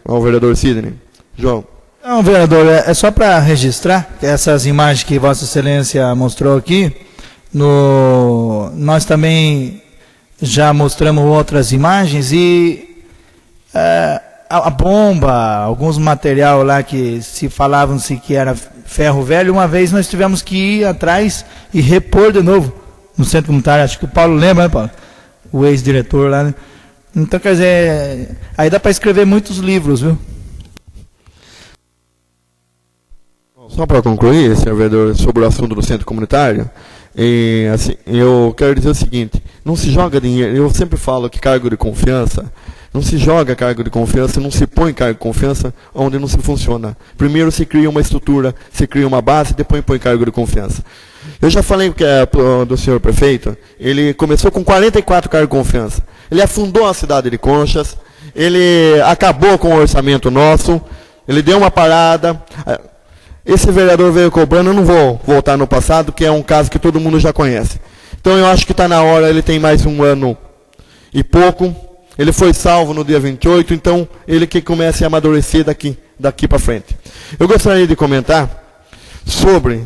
ao vereador Sidney. João. Não, vereador, é só para registrar que essas imagens que Vossa Excelência mostrou aqui, nós também já mostramos outras imagens e a bomba, alguns material lá que se falavam-se que era ferro velho, uma vez nós tivemos que ir atrás e repor de novo no centro comunitário. Acho que o Paulo lembra, né, Paulo? O ex-diretor lá, né? Então, quer dizer, aí dá para escrever muitos livros, viu? Só para concluir, senhor vereador, sobre o assunto do centro comunitário, assim, eu quero dizer o seguinte: não se joga dinheiro. Eu sempre falo que cargo de confiança, não se joga cargo de confiança, não se põe cargo de confiança onde não se funciona. Primeiro se cria uma estrutura, se cria uma base, depois põe cargo de confiança. Eu já falei que do senhor prefeito, ele começou com 44 cargos de confiança. Ele afundou a cidade de Conchas, ele acabou com o orçamento nosso, ele deu uma parada. Esse vereador veio cobrando, eu não vou voltar no passado, que é um caso que todo mundo já conhece. Então eu acho que está na hora, ele tem mais um ano e pouco. Ele foi salvo no dia 28, então ele que comece a amadurecer daqui para frente. Eu gostaria de comentar sobre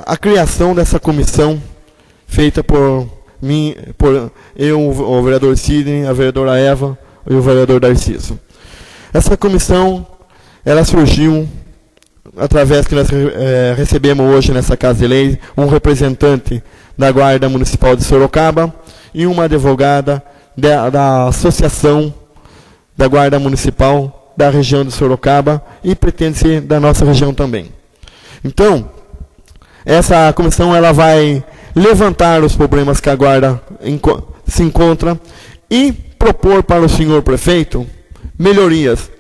a criação dessa comissão feita por mim, por eu, o vereador Sidney, a vereadora Eva e o vereador Darciso. Essa comissão, ela surgiu através que nós recebemos hoje nessa Casa de Lei um representante da Guarda Municipal de Sorocaba e uma advogada da Associação da Guarda Municipal da região de Sorocaba e pretende ser da nossa região também. Então, essa comissão ela vai levantar os problemas que a Guarda se encontra e propor para o senhor prefeito melhorias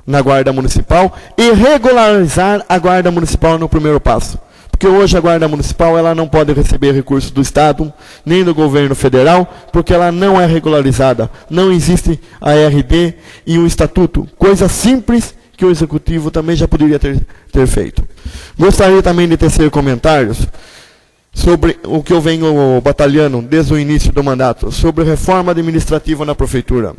na Guarda Municipal e regularizar a Guarda Municipal no primeiro passo. Porque hoje a Guarda Municipal ela não pode receber recursos do Estado, nem do governo federal, porque ela não é regularizada. Não existe a RD e um estatuto. Coisa simples que o Executivo também já poderia ter feito. Gostaria também de tecer comentários sobre o que eu venho batalhando desde o início do mandato, sobre reforma administrativa na Prefeitura.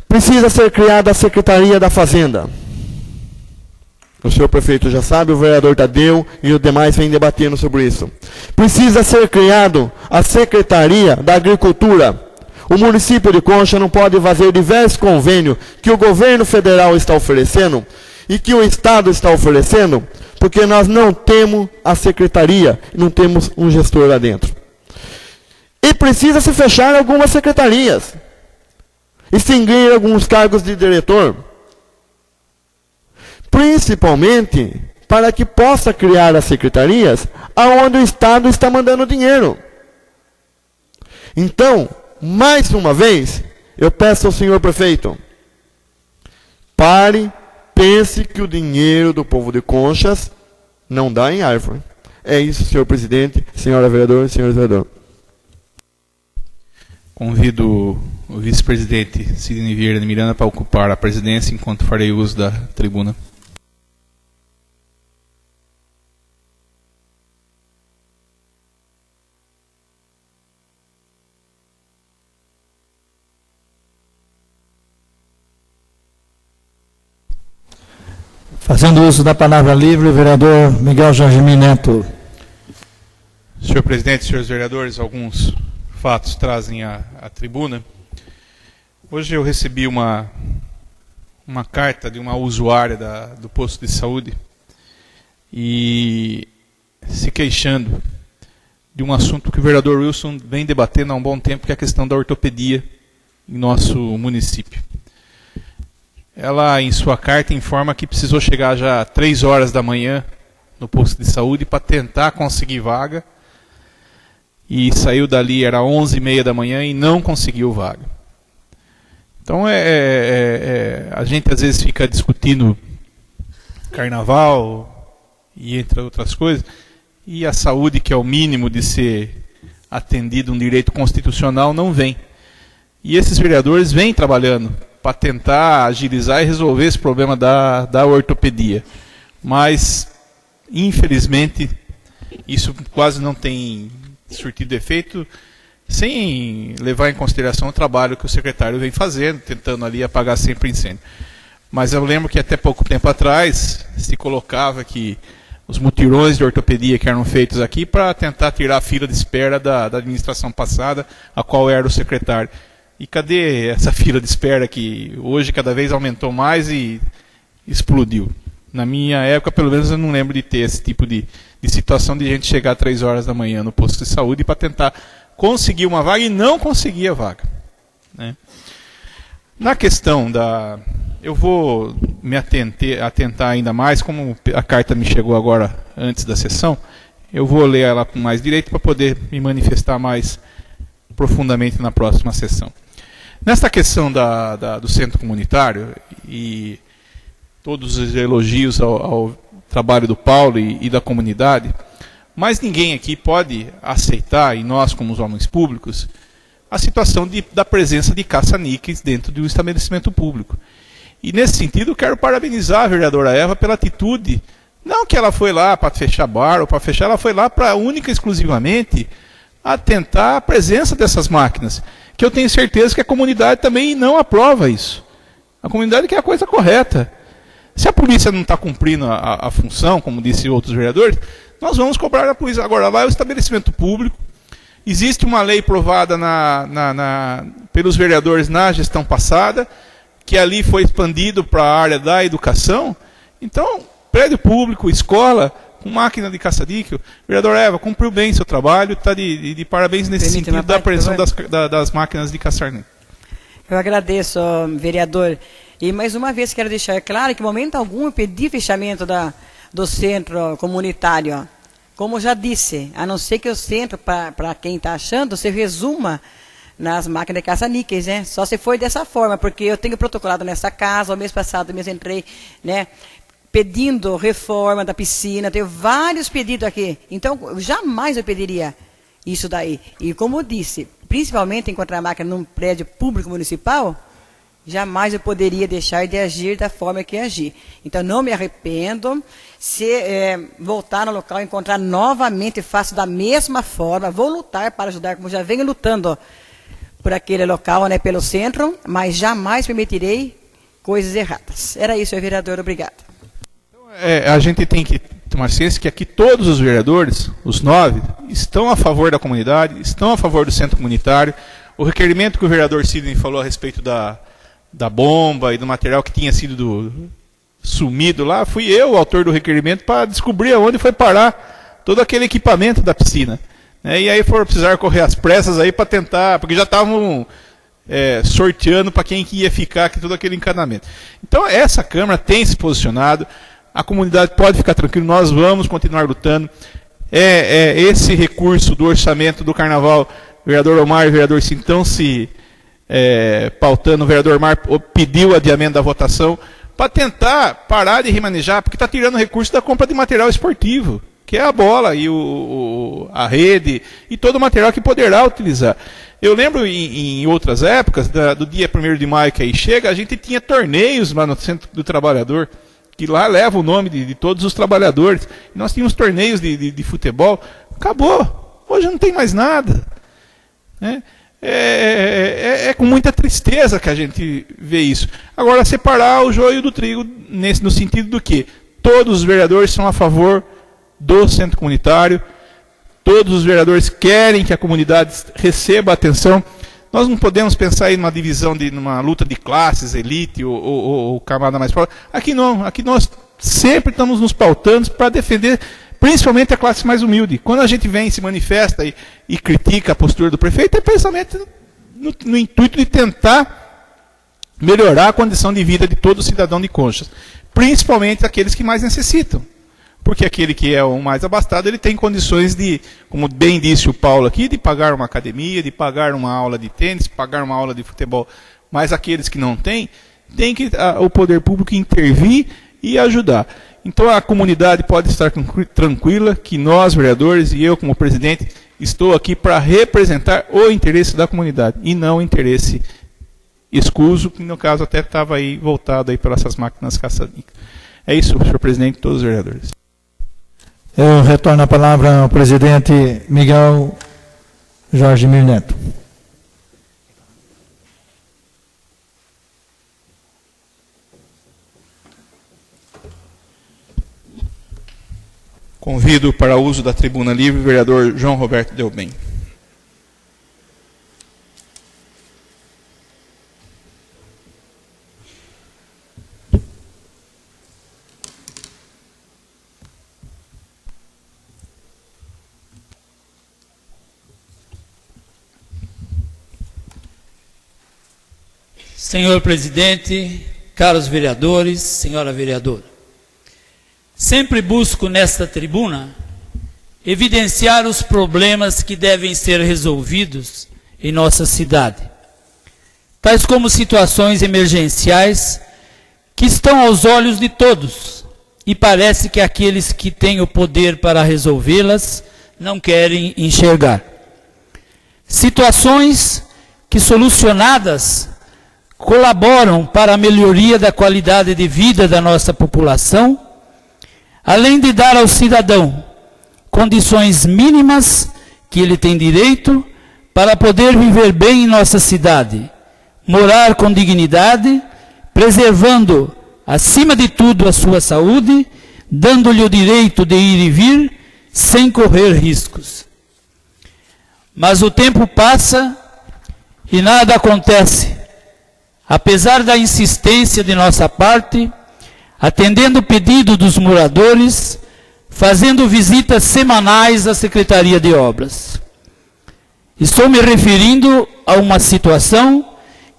Precisa ser criada a Secretaria da Fazenda. O senhor prefeito já sabe, o vereador Tadeu e os demais vêm debatendo sobre isso. Precisa ser criado a Secretaria da Agricultura. O município de Concha não pode fazer diversos convênios que o governo federal está oferecendo e que o Estado está oferecendo, porque nós não temos a secretaria, não temos um gestor lá dentro. E precisa se fechar algumas secretarias, extinguir alguns cargos de diretor, principalmente para que possa criar as secretarias aonde o Estado está mandando dinheiro. Então, mais uma vez, eu peço ao senhor prefeito, pare, pense que o dinheiro do povo de Conchas não dá em árvore. É isso, senhor presidente, senhora vereadora, senhor vereador. Convido o vice-presidente Sidney Vieira de Miranda para ocupar a presidência enquanto farei uso da tribuna. Fazendo uso da palavra livre, o vereador Miguel Jorgemim Neto. Senhor presidente, senhores vereadores, alguns fatos trazem à tribuna. Hoje eu recebi uma carta de uma usuária do posto de saúde e se queixando de um assunto que o vereador Wilson vem debatendo há um bom tempo, que é a questão da ortopedia em nosso município. ela, em sua carta, informa que precisou chegar já 3 horas da manhã no posto de saúde para tentar conseguir vaga. E saiu dali, era 11h30 da manhã e não conseguiu vaga. Então, a gente às vezes fica discutindo carnaval e entre outras coisas, e a saúde, que é o mínimo de ser atendido, um direito constitucional, não vem. E esses vereadores vêm trabalhando para tentar agilizar e resolver esse problema da ortopedia. Mas, infelizmente, isso quase não tem surtido efeito, sem levar em consideração o trabalho que o secretário vem fazendo, tentando ali apagar sempre incêndio. Mas eu lembro que até pouco tempo atrás se colocava que os mutirões de ortopedia que eram feitos aqui para tentar tirar a fila de espera da administração passada, a qual era o secretário. E cadê essa fila de espera que hoje cada vez aumentou mais e explodiu? Na minha época, pelo menos, eu não lembro de ter esse tipo de situação de gente chegar 3 horas da manhã no posto de saúde para tentar conseguir uma vaga e não conseguir a vaga, né? Na questão eu vou me atentar ainda mais, como a carta me chegou agora antes da sessão, eu vou ler ela com mais direito para poder me manifestar mais profundamente na próxima sessão. Nesta questão do centro comunitário, e todos os elogios ao trabalho do Paulo e da comunidade, mas ninguém aqui pode aceitar, e nós como os homens públicos, a situação da presença de caça-níqueis dentro de um estabelecimento público. E nesse sentido, eu quero parabenizar a vereadora Eva pela atitude, não que ela foi lá para fechar bar ou para fechar, ela foi lá para única e exclusivamente atentar a presença dessas máquinas, que eu tenho certeza que a comunidade também não aprova isso. A comunidade quer a coisa correta. Se a polícia não está cumprindo a função, como disse outros vereadores, nós vamos cobrar a polícia. Agora, lá é o estabelecimento público, existe uma lei aprovada pelos vereadores na gestão passada, que ali foi expandido para a área da educação. Então, prédio público, escola, com máquina de caça-níquel, vereador Eva, cumpriu bem seu trabalho, está de parabéns nesse sentido da apreensão das máquinas de caçar-níquel. Eu agradeço, vereador. E mais uma vez quero deixar claro que, em momento algum, eu pedi fechamento do centro comunitário. Como já disse, a não ser que o centro, para quem está achando, se resuma nas máquinas de caça-níqueis, né? Só se foi dessa forma, porque eu tenho protocolado nessa casa, o mês passado mesmo entrei, né, pedindo reforma da piscina, tenho vários pedidos aqui. Então, jamais eu pediria isso daí. E como eu disse, principalmente encontrar a máquina num prédio público municipal, jamais eu poderia deixar de agir da forma que agi. Então, não me arrependo. Se voltar no local, encontrar novamente, faço da mesma forma. Vou lutar para ajudar, como já venho lutando por aquele local, né, pelo centro, mas jamais permitirei coisas erradas. Era isso, vereador. Obrigado. A gente tem que tomar ciência que aqui todos os vereadores, os 9, estão a favor da comunidade, estão a favor do centro comunitário. O requerimento que o vereador Sidney falou a respeito da bomba e do material que tinha sido sumido lá, fui eu o autor do requerimento para descobrir aonde foi parar todo aquele equipamento da piscina. E aí foram precisar correr às pressas aí para tentar, porque já estavam sorteando para quem que ia ficar aqui todo aquele encanamento. Então essa Câmara tem se posicionado, a comunidade pode ficar tranquila, nós vamos continuar lutando. Esse recurso do orçamento do Carnaval, o vereador Omar e o vereador Sidney estão se pautando, o vereador Omar pediu adiamento da votação para tentar parar de remanejar, porque está tirando recurso da compra de material esportivo, que é a bola e a rede e todo o material que poderá utilizar. Eu lembro em outras épocas, do dia 1º de maio que aí chega, a gente tinha torneios lá no Centro do Trabalhador, que lá leva o nome de todos os trabalhadores. Nós tínhamos torneios de futebol, acabou, hoje não tem mais nada. É com muita tristeza que a gente vê isso. Agora, separar o joio do trigo, no sentido do que todos os vereadores são a favor do centro comunitário, todos os vereadores querem que a comunidade receba atenção. Nós não podemos pensar aí numa divisão, numa luta de classes, elite ou camada mais pobre. Aqui não, aqui nós sempre estamos nos pautando para defender principalmente a classe mais humilde. Quando a gente vem e se manifesta e critica a postura do prefeito, é precisamente no intuito de tentar melhorar a condição de vida de todo cidadão de Conchas, principalmente aqueles que mais necessitam. Porque aquele que é o mais abastado, ele tem condições de, como bem disse o Paulo aqui, de pagar uma academia, de pagar uma aula de tênis, pagar uma aula de futebol. Mas aqueles que não têm, tem que o poder público intervir e ajudar. Então a comunidade pode estar tranquila que nós, vereadores, e eu como presidente, estou aqui para representar o interesse da comunidade e não o interesse escuso, que no caso até estava aí voltado aí pelas essas máquinas caçadinhas. É isso, senhor presidente e todos os vereadores. Eu retorno a palavra ao presidente Miguel Jorge Mir Neto. Convido para o uso da tribuna livre o vereador João Roberto Delbem. Senhor presidente, caros vereadores, senhora vereadora, sempre busco nesta tribuna evidenciar os problemas que devem ser resolvidos em nossa cidade, tais como situações emergenciais que estão aos olhos de todos e parece que aqueles que têm o poder para resolvê-las não querem enxergar. Situações que, solucionadas, colaboram para a melhoria da qualidade de vida da nossa população, além de dar ao cidadão condições mínimas que ele tem direito para poder viver bem em nossa cidade, morar com dignidade, preservando, acima de tudo, a sua saúde, dando-lhe o direito de ir e vir sem correr riscos. Mas o tempo passa e nada acontece. Apesar da insistência de nossa parte, atendendo o pedido dos moradores, fazendo visitas semanais à Secretaria de Obras. Estou me referindo a uma situação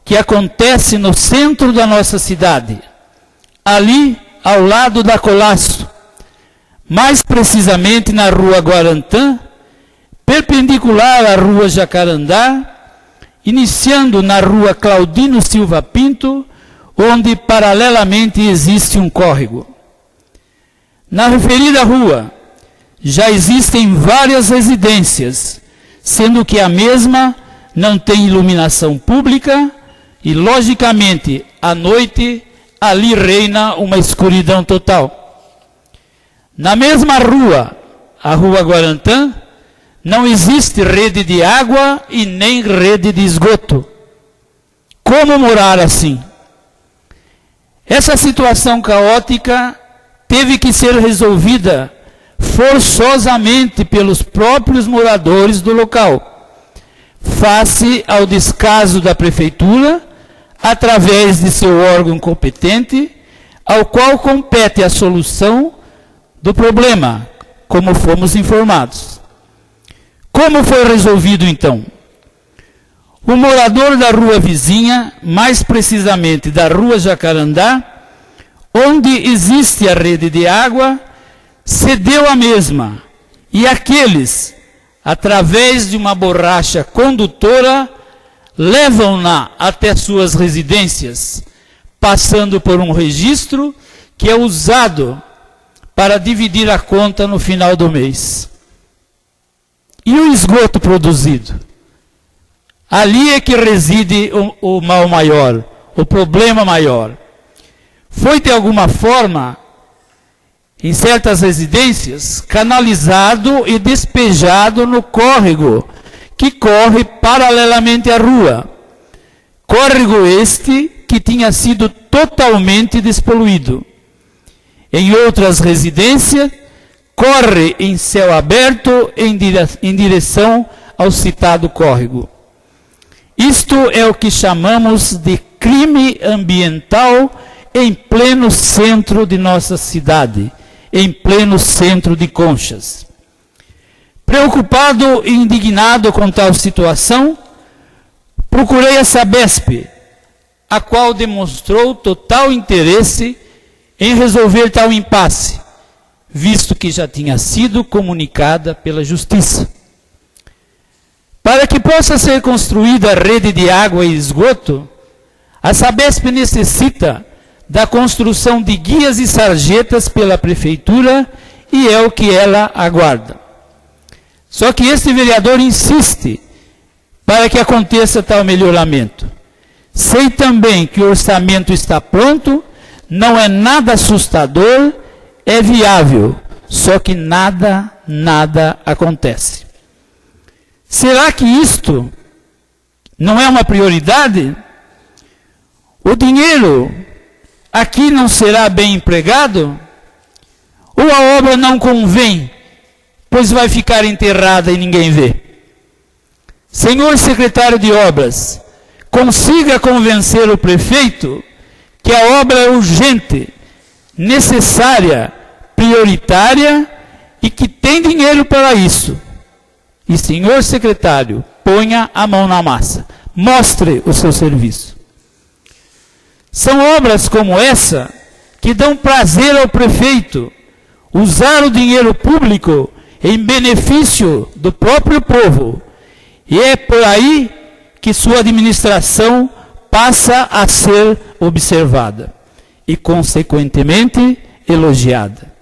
que acontece no centro da nossa cidade, ali ao lado da Colasso, mais precisamente na Rua Guarantã, perpendicular à Rua Jacarandá, iniciando na Rua Claudino Silva Pinto, onde paralelamente existe um córrego. Na referida rua, já existem várias residências, sendo que a mesma não tem iluminação pública e, logicamente, à noite, ali reina uma escuridão total. Na mesma rua, a Rua Guarantã, não existe rede de água e nem rede de esgoto. Como morar assim? Essa situação caótica teve que ser resolvida forçosamente pelos próprios moradores do local, face ao descaso da prefeitura, através de seu órgão competente, ao qual compete a solução do problema, como fomos informados. Como foi resolvido então? O morador da rua vizinha, mais precisamente da Rua Jacarandá, onde existe a rede de água, cedeu a mesma, e aqueles, através de uma borracha condutora, levam-na até suas residências, passando por um registro que é usado para dividir a conta no final do mês. E o esgoto produzido? Ali é que reside o mal maior, o problema maior. Foi, de alguma forma, em certas residências, canalizado e despejado no córrego, que corre paralelamente à rua. Córrego este que tinha sido totalmente despoluído. Em outras residências, corre em céu aberto em direção ao citado córrego. Isto é o que chamamos de crime ambiental em pleno centro de nossa cidade, em pleno centro de Conchas. Preocupado e indignado com tal situação, procurei a Sabesp, a qual demonstrou total interesse em resolver tal impasse, visto que já tinha sido comunicada pela Justiça. Para que possa ser construída a rede de água e esgoto, a Sabesp necessita da construção de guias e sarjetas pela Prefeitura e é o que ela aguarda. Só que este vereador insiste para que aconteça tal melhoramento. Sei também que o orçamento está pronto, não é nada assustador, é viável, só que nada acontece. Será que isto não é uma prioridade? O dinheiro aqui não será bem empregado? Ou a obra não convém, pois vai ficar enterrada e ninguém vê? Senhor secretário de Obras, consiga convencer o prefeito que a obra é urgente, necessária, prioritária e que tem dinheiro para isso. E, senhor secretário, ponha a mão na massa. Mostre o seu serviço. São obras como essa que dão prazer ao prefeito usar o dinheiro público em benefício do próprio povo. E é por aí que sua administração passa a ser observada e, consequentemente, elogiada.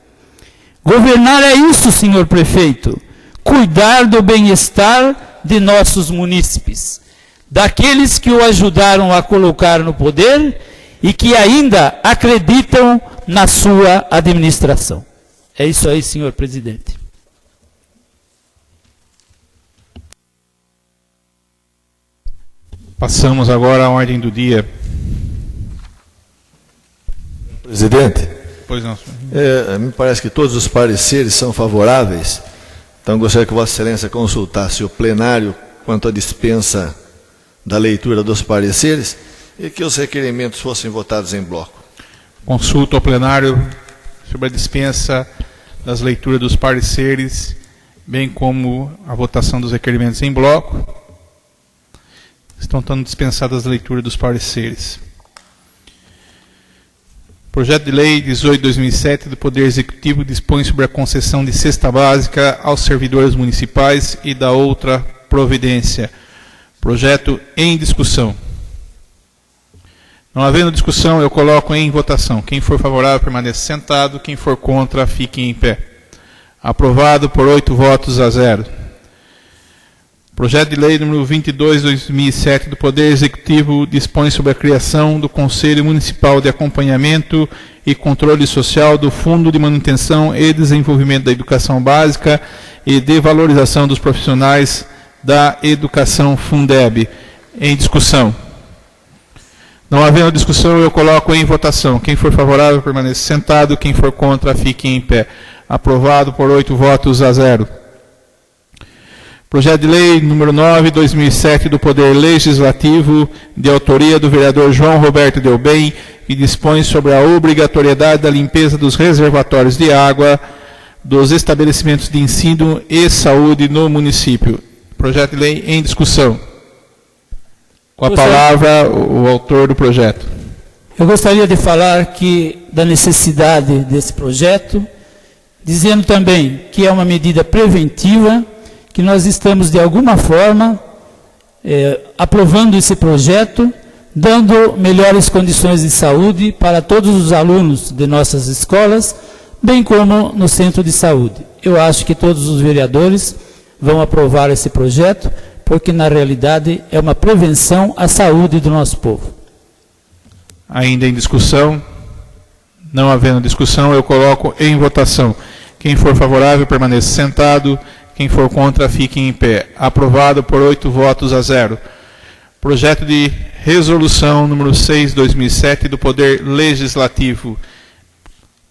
Governar é isso, senhor prefeito. Cuidar do bem-estar de nossos munícipes, daqueles que o ajudaram a colocar no poder e que ainda acreditam na sua administração. É isso aí, senhor presidente. Passamos agora à ordem do dia. Presidente, Pois não. me parece que todos os pareceres são favoráveis. Então, gostaria que Vossa Excelência consultasse o plenário quanto à dispensa da leitura dos pareceres e que os requerimentos fossem votados em bloco. Consulta ao plenário sobre a dispensa das leituras dos pareceres, bem como a votação dos requerimentos em bloco. Estão sendo dispensadas as leituras dos pareceres. Projeto de Lei 18/2007 do Poder Executivo dispõe sobre a concessão de cesta básica aos servidores municipais e da outra providência. Projeto em discussão. Não havendo discussão, eu coloco em votação. Quem for favorável, permaneça sentado. Quem for contra, fique em pé. Aprovado por 8 votos a 0. Projeto de Lei número 22/2007 do Poder Executivo dispõe sobre a criação do Conselho Municipal de Acompanhamento e Controle Social do Fundo de Manutenção e Desenvolvimento da Educação Básica e de Valorização dos Profissionais da Educação Fundeb. Em discussão. Não havendo discussão, eu coloco em votação. Quem for favorável, permaneça sentado. Quem for contra, fique em pé. Aprovado por 8 votos a 0. Projeto de Lei número 9/2007 do Poder Legislativo, de autoria do vereador João Roberto Delbem, que dispõe sobre a obrigatoriedade da limpeza dos reservatórios de água dos estabelecimentos de ensino e saúde no município. Projeto de lei em discussão. Com a palavra, o autor do projeto. Eu gostaria de falar da necessidade desse projeto, dizendo também que é uma medida preventiva, que nós estamos, de alguma forma, aprovando esse projeto, dando melhores condições de saúde para todos os alunos de nossas escolas, bem como no centro de saúde. Eu acho que todos os vereadores vão aprovar esse projeto, porque, na realidade, é uma prevenção à saúde do nosso povo. Ainda em discussão? Não havendo discussão, eu coloco em votação. Quem for favorável, permaneça sentado. Quem for contra, fique em pé. Aprovado por 8 votos a 0. Projeto de resolução número 6/2007 do Poder Legislativo.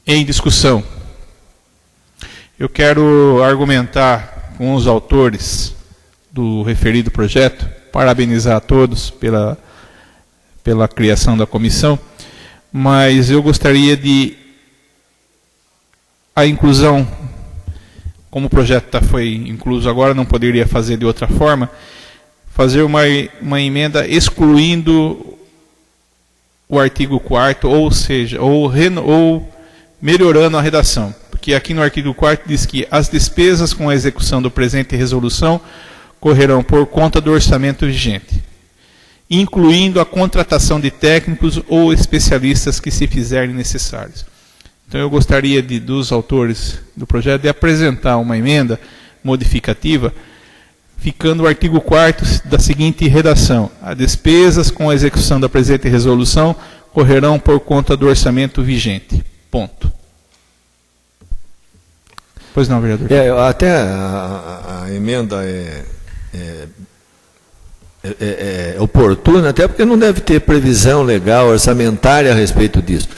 Em discussão. Eu quero argumentar com os autores do referido projeto, parabenizar a todos pela criação da comissão, mas eu gostaria de a inclusão, como o projeto foi incluso agora, não poderia fazer de outra forma, fazer uma emenda excluindo o artigo 4º, ou seja, ou melhorando a redação. Porque aqui no artigo 4º diz que as despesas com a execução do presente resolução correrão por conta do orçamento vigente, incluindo a contratação de técnicos ou especialistas que se fizerem necessários. Então eu gostaria dos autores do projeto de apresentar uma emenda modificativa, ficando o artigo 4º da seguinte redação: as despesas com a execução da presente resolução correrão por conta do orçamento vigente. Ponto. Pois não, vereador. Até a emenda é oportuna, até porque não deve ter previsão legal, orçamentária a respeito disso.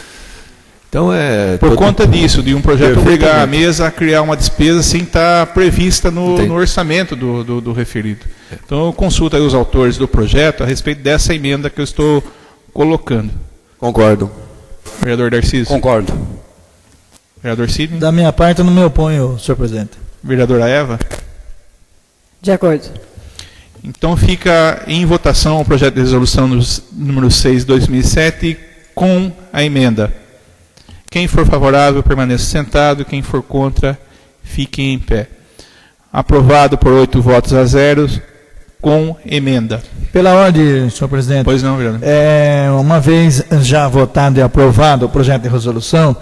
Então por conta disso, de um projeto obrigar a mesa a criar uma despesa sem estar prevista no orçamento do referido. Então eu consulto aí os autores do projeto a respeito dessa emenda que eu estou colocando. Concordo. Vereador Darcísio. Concordo. Vereador Sidney. Da minha parte, eu não me oponho, senhor presidente. Vereadora Eva. De acordo. Então fica em votação o projeto de resolução número 6, 2007, com a emenda. Quem for favorável, permaneça sentado. Quem for contra, fique em pé. Aprovado por 8 votos a 0, com emenda. Pela ordem, senhor presidente. Pois não, vereador. Uma vez já votado e aprovado o projeto de resolução,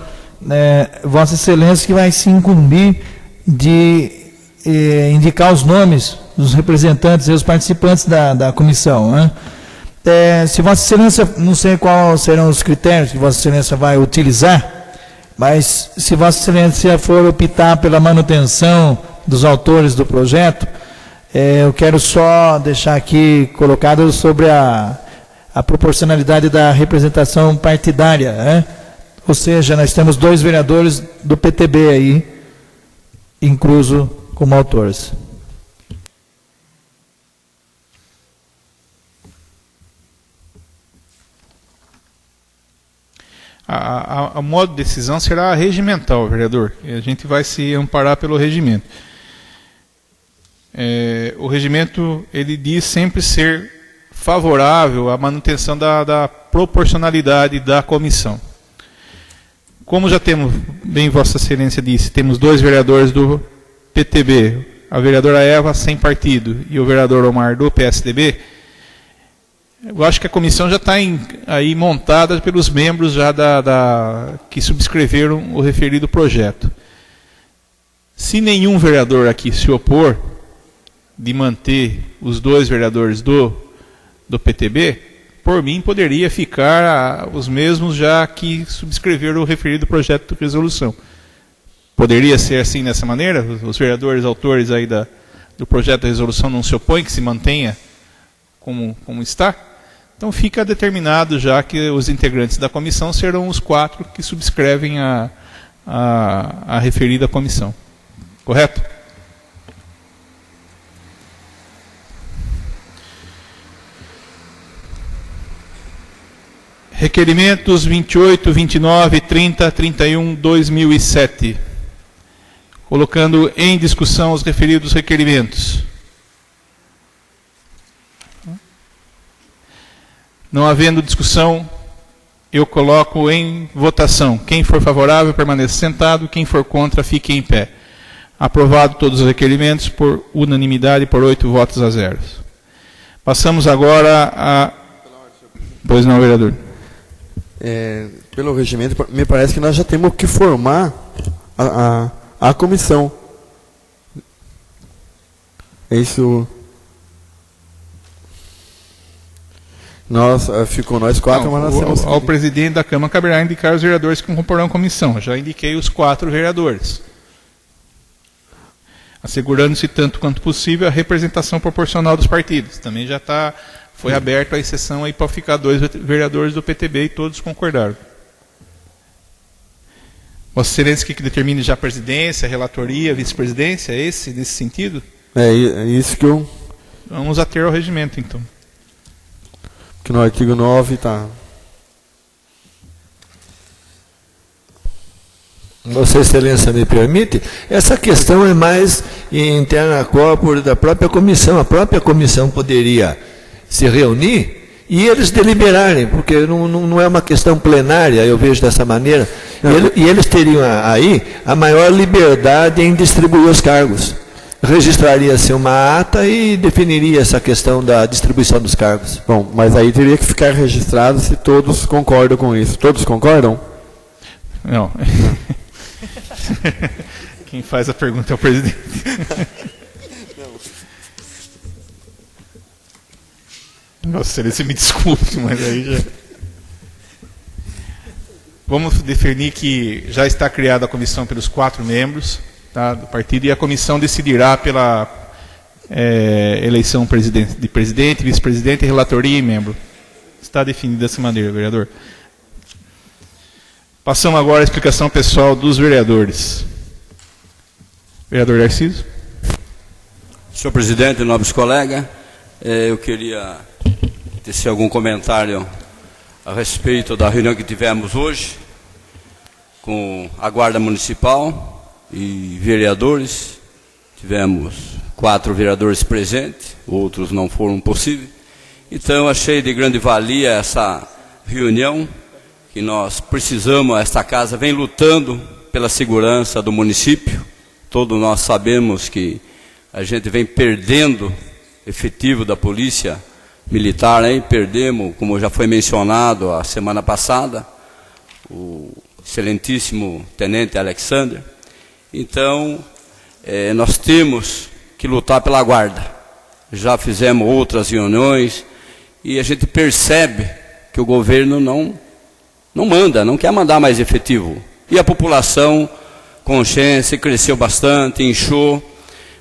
Vossa Excelência que vai se incumbir de indicar os nomes dos representantes e os participantes da comissão, né? Se Vossa Excelência, não sei quais serão os critérios que Vossa Excelência vai utilizar, mas se Vossa Excelência for optar pela manutenção dos autores do projeto, eu quero só deixar aqui colocado sobre a proporcionalidade da representação partidária, né? Ou seja, nós temos 2 vereadores do PTB aí, incluso como autores. A modo de decisão será regimental, vereador. A gente vai se amparar pelo regimento. O regimento, ele diz sempre ser favorável à manutenção da proporcionalidade da comissão. Como já temos, bem Vossa Excelência disse, temos 2 vereadores do PTB, a vereadora Eva sem partido e o vereador Omar do PSDB, eu acho que a comissão já está aí montada pelos membros já que subscreveram o referido projeto. Se nenhum vereador aqui se opor de manter os 2 vereadores do PTB, por mim poderia ficar os mesmos já que subscreveram o referido projeto de resolução. Poderia ser assim dessa maneira? Os vereadores autores aí do projeto de resolução não se opõem que se mantenha como está? Então fica determinado já que os integrantes da comissão serão os 4 que subscrevem a referida comissão. Correto? Requerimentos 28, 29, 30, 31, 2007. Colocando em discussão os referidos requerimentos. Não havendo discussão, eu coloco em votação. Quem for favorável, permaneça sentado. Quem for contra, fique em pé. Aprovado todos os requerimentos por unanimidade, por 8 votos a 0. Passamos agora a... Pois não, vereador. Pelo regimento, me parece que nós já temos que formar a comissão. Isso... Ficou nós 4, mas nós temos... Ao presidente da Câmara caberá indicar os vereadores que comporão a comissão. Já indiquei os 4 vereadores. Assegurando-se tanto quanto possível a representação proporcional dos partidos. Também já foi aberta a exceção aí para ficar 2 vereadores do PTB e todos concordaram. Vossa Excelência que determine já a presidência, a relatoria, a vice-presidência, nesse sentido? É isso que eu... Vamos ater ao regimento, então. Que no artigo 9 está... Vossa Excelência me permite? Essa questão é mais interna corpore da própria comissão. A própria comissão poderia se reunir e eles deliberarem, porque não é uma questão plenária, eu vejo dessa maneira, e eles teriam aí a maior liberdade em distribuir os cargos. Registraria-se uma ata e definiria essa questão da distribuição dos cargos. Bom, mas aí teria que ficar registrado se todos concordam com isso. Todos concordam? Não. Quem faz a pergunta é o presidente. Nossa, você me desculpe, mas aí já... Vamos definir que já está criada a comissão pelos 4 membros, tá, do partido, e a comissão decidirá pela eleição de presidente, vice-presidente, relatoria e membro. Está definido dessa maneira, vereador. Passamos agora à explicação pessoal dos vereadores. Vereador Narciso. Senhor presidente, nobres colegas, eu queria tecer algum comentário a respeito da reunião que tivemos hoje com a Guarda Municipal e vereadores. Tivemos 4 vereadores presentes, outros não foram possíveis. Então, achei de grande valia essa reunião, que nós precisamos, esta casa vem lutando pela segurança do município. Todos nós sabemos que a gente vem perdendo efetivo da polícia militar, aí perdemos, como já foi mencionado a semana passada, o excelentíssimo tenente Alexander. Então, nós temos que lutar pela guarda. Já fizemos outras reuniões e a gente percebe que o governo não manda, não quer mandar mais efetivo. E a população, consciência, cresceu bastante, inchou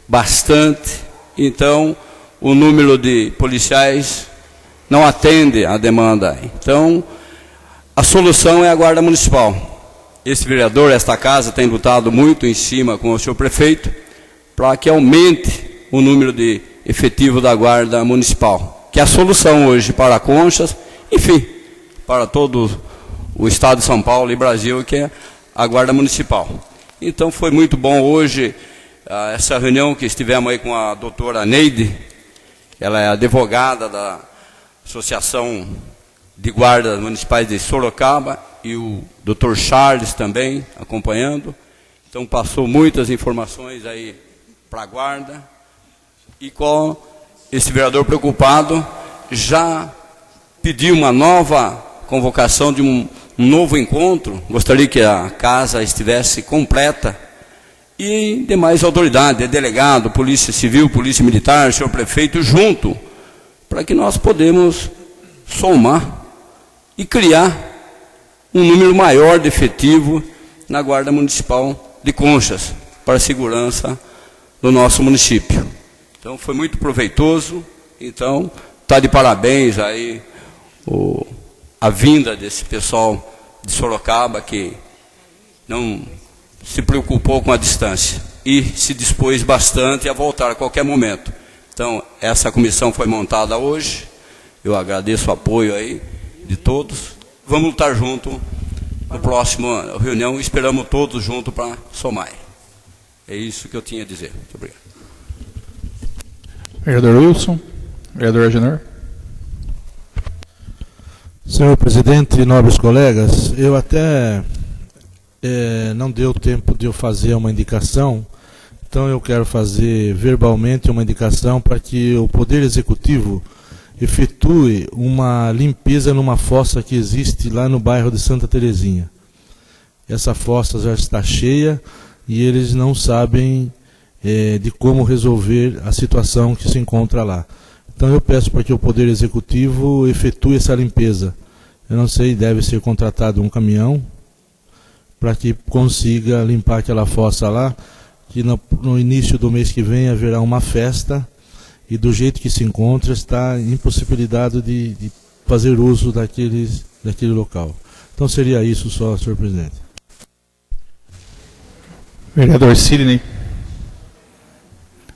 bastante. Então, o número de policiais não atende à demanda. Então, a solução é a Guarda Municipal. Esse vereador, esta casa, tem lutado muito em cima com o senhor prefeito para que aumente o número de efetivo da Guarda Municipal, que é a solução hoje para Conchas, enfim, para todo o estado de São Paulo e Brasil, que é a Guarda Municipal. Então, foi muito bom hoje essa reunião que estivemos aí com a doutora Neide. Ela é advogada da Associação de Guardas Municipais de Sorocaba, e o Dr. Charles também acompanhando. Então, passou muitas informações aí para a guarda, e com esse vereador preocupado já pediu uma nova convocação de um novo encontro. Gostaria que a casa estivesse completa, e demais autoridades, delegado, polícia civil, polícia militar, senhor prefeito, junto, para que nós podemos somar e criar um número maior de efetivo na Guarda Municipal de Conchas, para a segurança do nosso município. Então, foi muito proveitoso. Então, está de parabéns aí a vinda desse pessoal de Sorocaba, que não se preocupou com a distância e se dispôs bastante a voltar a qualquer momento. Então, essa comissão foi montada hoje. Eu agradeço o apoio aí de todos. Vamos lutar junto no próximo reunião. Esperamos todos juntos para somar. É isso que eu tinha a dizer. Muito obrigado. Vereador Wilson. Vereador Agenor. Senhor presidente e nobres colegas, eu até não deu tempo de eu fazer uma indicação, então eu quero fazer verbalmente uma indicação para que o Poder Executivo efetue uma limpeza numa fossa que existe lá no bairro de Santa Terezinha. Essa fossa já está cheia e eles não sabem de como resolver a situação que se encontra lá. Então eu peço para que o Poder Executivo efetue essa limpeza. Eu não sei, deve ser contratado um caminhão para que consiga limpar aquela fossa lá, que no início do mês que vem haverá uma festa, e do jeito que se encontra está impossibilidade de fazer uso daquele local. Então seria isso só, senhor presidente. Vereador Sidney.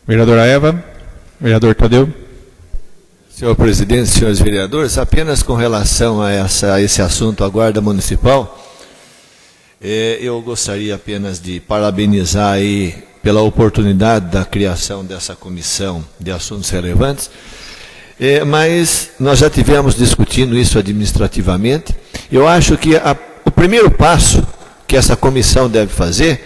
Vereadora Eva. Vereador Tadeu. Senhor presidente, senhores vereadores, apenas com relação a esse assunto, a Guarda Municipal, eu gostaria apenas de parabenizar aí pela oportunidade da criação dessa comissão de assuntos relevantes. Mas nós já tivemos discutindo isso administrativamente. Eu acho que o primeiro passo que essa comissão deve fazer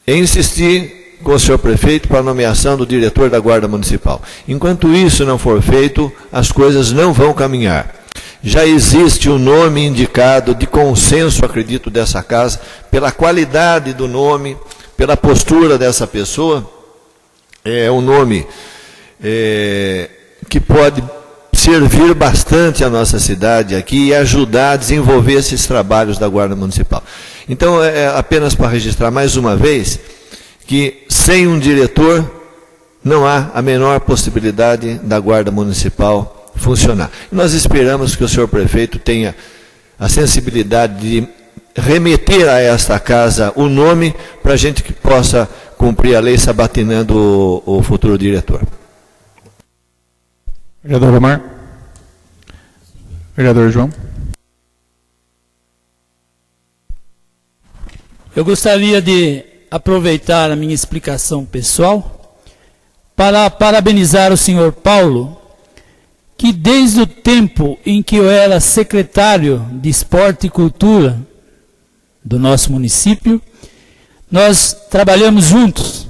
é insistir com o senhor prefeito para a nomeação do diretor da Guarda Municipal. Enquanto isso não for feito, as coisas não vão caminhar. Já existe um nome indicado de consenso, acredito, dessa casa, pela qualidade do nome, pela postura dessa pessoa. É um nome que pode servir bastante a nossa cidade aqui e ajudar a desenvolver esses trabalhos da Guarda Municipal. Então, apenas para registrar mais uma vez, que sem um diretor não há a menor possibilidade da Guarda Municipal funcionar. Nós esperamos que o senhor prefeito tenha a sensibilidade de remeter a esta casa o nome para a gente que possa cumprir a lei sabatinando o futuro diretor. Vereador Omar. Vereador João. Eu gostaria de aproveitar a minha explicação pessoal para parabenizar o senhor Paulo, que desde o tempo em que eu era secretário de Esporte e Cultura do nosso município, nós trabalhamos juntos.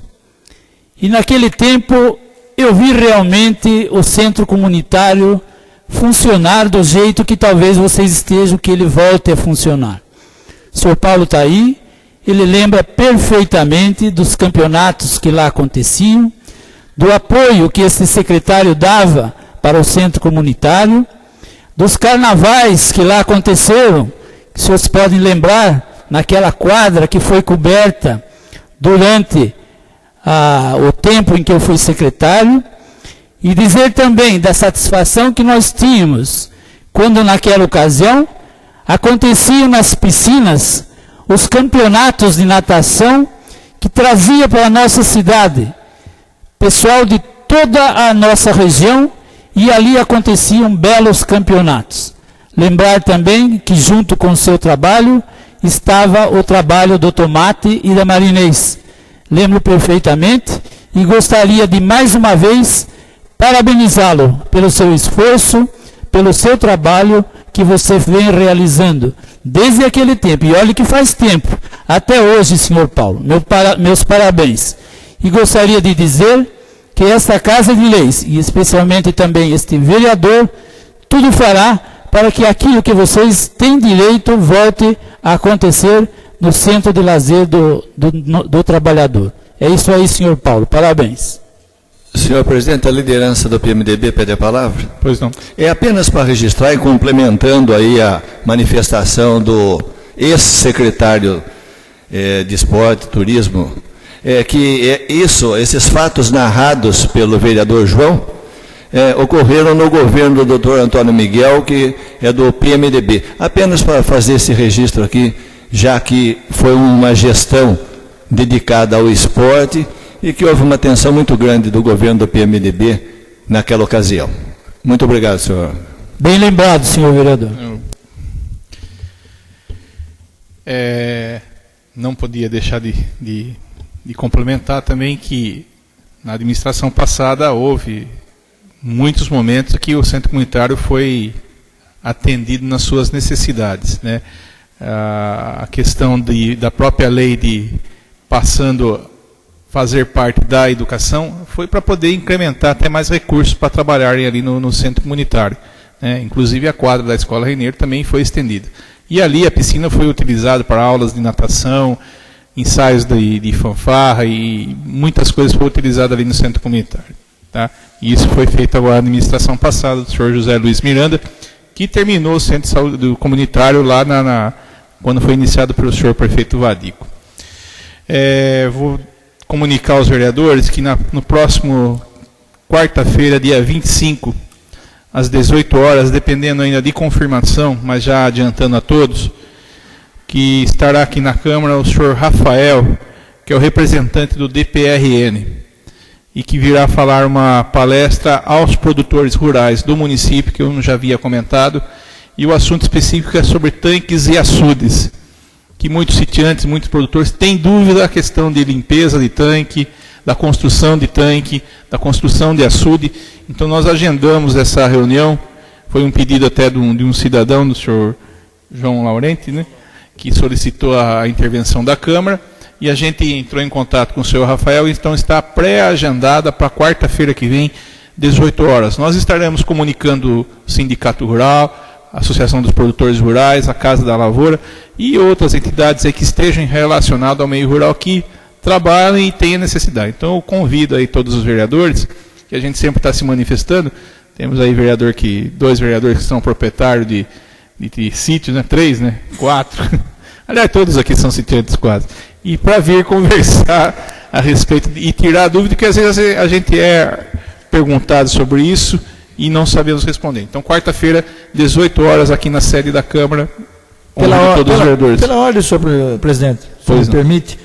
E naquele tempo eu vi realmente o centro comunitário funcionar do jeito que talvez vocês estejam, que ele volte a funcionar. O senhor Paulo está aí, ele lembra perfeitamente dos campeonatos que lá aconteciam, do apoio que esse secretário dava para o centro comunitário, dos carnavais que lá aconteceram, que vocês podem lembrar, naquela quadra que foi coberta durante o tempo em que eu fui secretário, e dizer também da satisfação que nós tínhamos quando naquela ocasião aconteciam nas piscinas os campeonatos de natação que trazia para a nossa cidade pessoal de toda a nossa região, e ali aconteciam belos campeonatos. Lembrar também que junto com o seu trabalho estava o trabalho do Tomate e da Marinês. Lembro perfeitamente e gostaria de mais uma vez parabenizá-lo pelo seu esforço, pelo seu trabalho que você vem realizando desde aquele tempo. E olha que faz tempo, até hoje, senhor Paulo. Meus parabéns. E gostaria de dizer que esta Casa de Leis, e especialmente também este vereador, tudo fará para que aquilo que vocês têm direito volte a acontecer no centro de lazer do trabalhador. É isso aí, senhor Paulo. Parabéns. Senhor presidente, a liderança do PMDB pede a palavra? Pois não. É apenas para registrar e complementando aí a manifestação do ex-secretário de Esporte e Turismo, esses fatos narrados pelo vereador João ocorreram no governo do doutor Antônio Miguel, que é do PMDB. Apenas para fazer esse registro aqui, já que foi uma gestão dedicada ao esporte e que houve uma atenção muito grande do governo do PMDB naquela ocasião. Muito obrigado, senhor. Bem lembrado, senhor vereador. Não podia deixar de complementar também que na administração passada houve muitos momentos que o centro comunitário foi atendido nas suas necessidades, né? A questão da própria lei de passando a fazer parte da educação foi para poder incrementar até mais recursos para trabalharem ali no centro comunitário, né? Inclusive a quadra da Escola Reineiro também foi estendida. E ali a piscina foi utilizada para aulas de natação, ensaios de fanfarra e muitas coisas foram utilizadas ali no centro comunitário. Tá? E isso foi feito agora na administração passada do senhor José Luiz Miranda, que terminou o centro de saúde comunitário lá quando foi iniciado pelo senhor prefeito Vadico. Vou comunicar aos vereadores que no próximo quarta-feira, dia 25, às 18 horas, dependendo ainda de confirmação, mas já adiantando a todos, que estará aqui na Câmara o senhor Rafael, que é o representante do DPRN, e que virá falar uma palestra aos produtores rurais do município, que eu já havia comentado, e o assunto específico é sobre tanques e açudes, que muitos sitiantes, muitos produtores têm dúvida da questão de limpeza de tanque, da construção de tanque, da construção de açude. Então nós agendamos essa reunião, foi um pedido até de um cidadão, do senhor João Laurenti, né, que solicitou a intervenção da Câmara, e a gente entrou em contato com o senhor Rafael, então está pré-agendada para quarta-feira que vem, 18 horas. Nós estaremos comunicando o Sindicato Rural, a Associação dos Produtores Rurais, a Casa da Lavoura e outras entidades aí que estejam relacionadas ao meio rural que trabalhem e tenham necessidade. Então eu convido aí todos os vereadores, que a gente sempre está se manifestando, temos aí dois vereadores que são proprietários de sítios, né? 3, né? 4. Aliás, todos aqui são sitiantes quase. E para vir conversar a respeito e tirar a dúvida, que às vezes a gente é perguntado sobre isso e não sabemos responder. Então, quarta-feira, 18 horas, aqui na sede da Câmara, todos os vereadores. Pela ordem, senhor presidente, se me permite,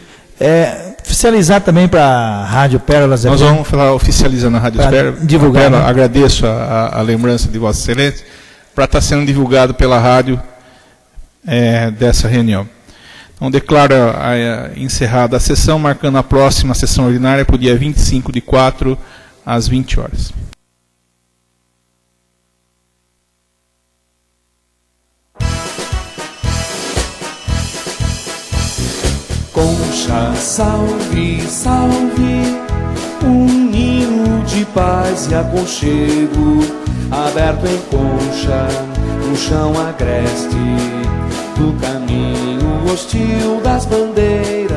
oficializar também para a Rádio Pérolas. Nós vamos falar oficializando a Rádio Pérolas. Divulgar. Né? Agradeço a lembrança de Vossa Excelência, para estar sendo divulgado pela rádio dessa reunião. Então, declaro encerrada a sessão, marcando a próxima sessão ordinária para o dia 25/4, às 20 horas. Concha, salve, salve, um ninho de paz e aconchego, aberto em concha, no chão agreste, do caminho hostil das bandeiras.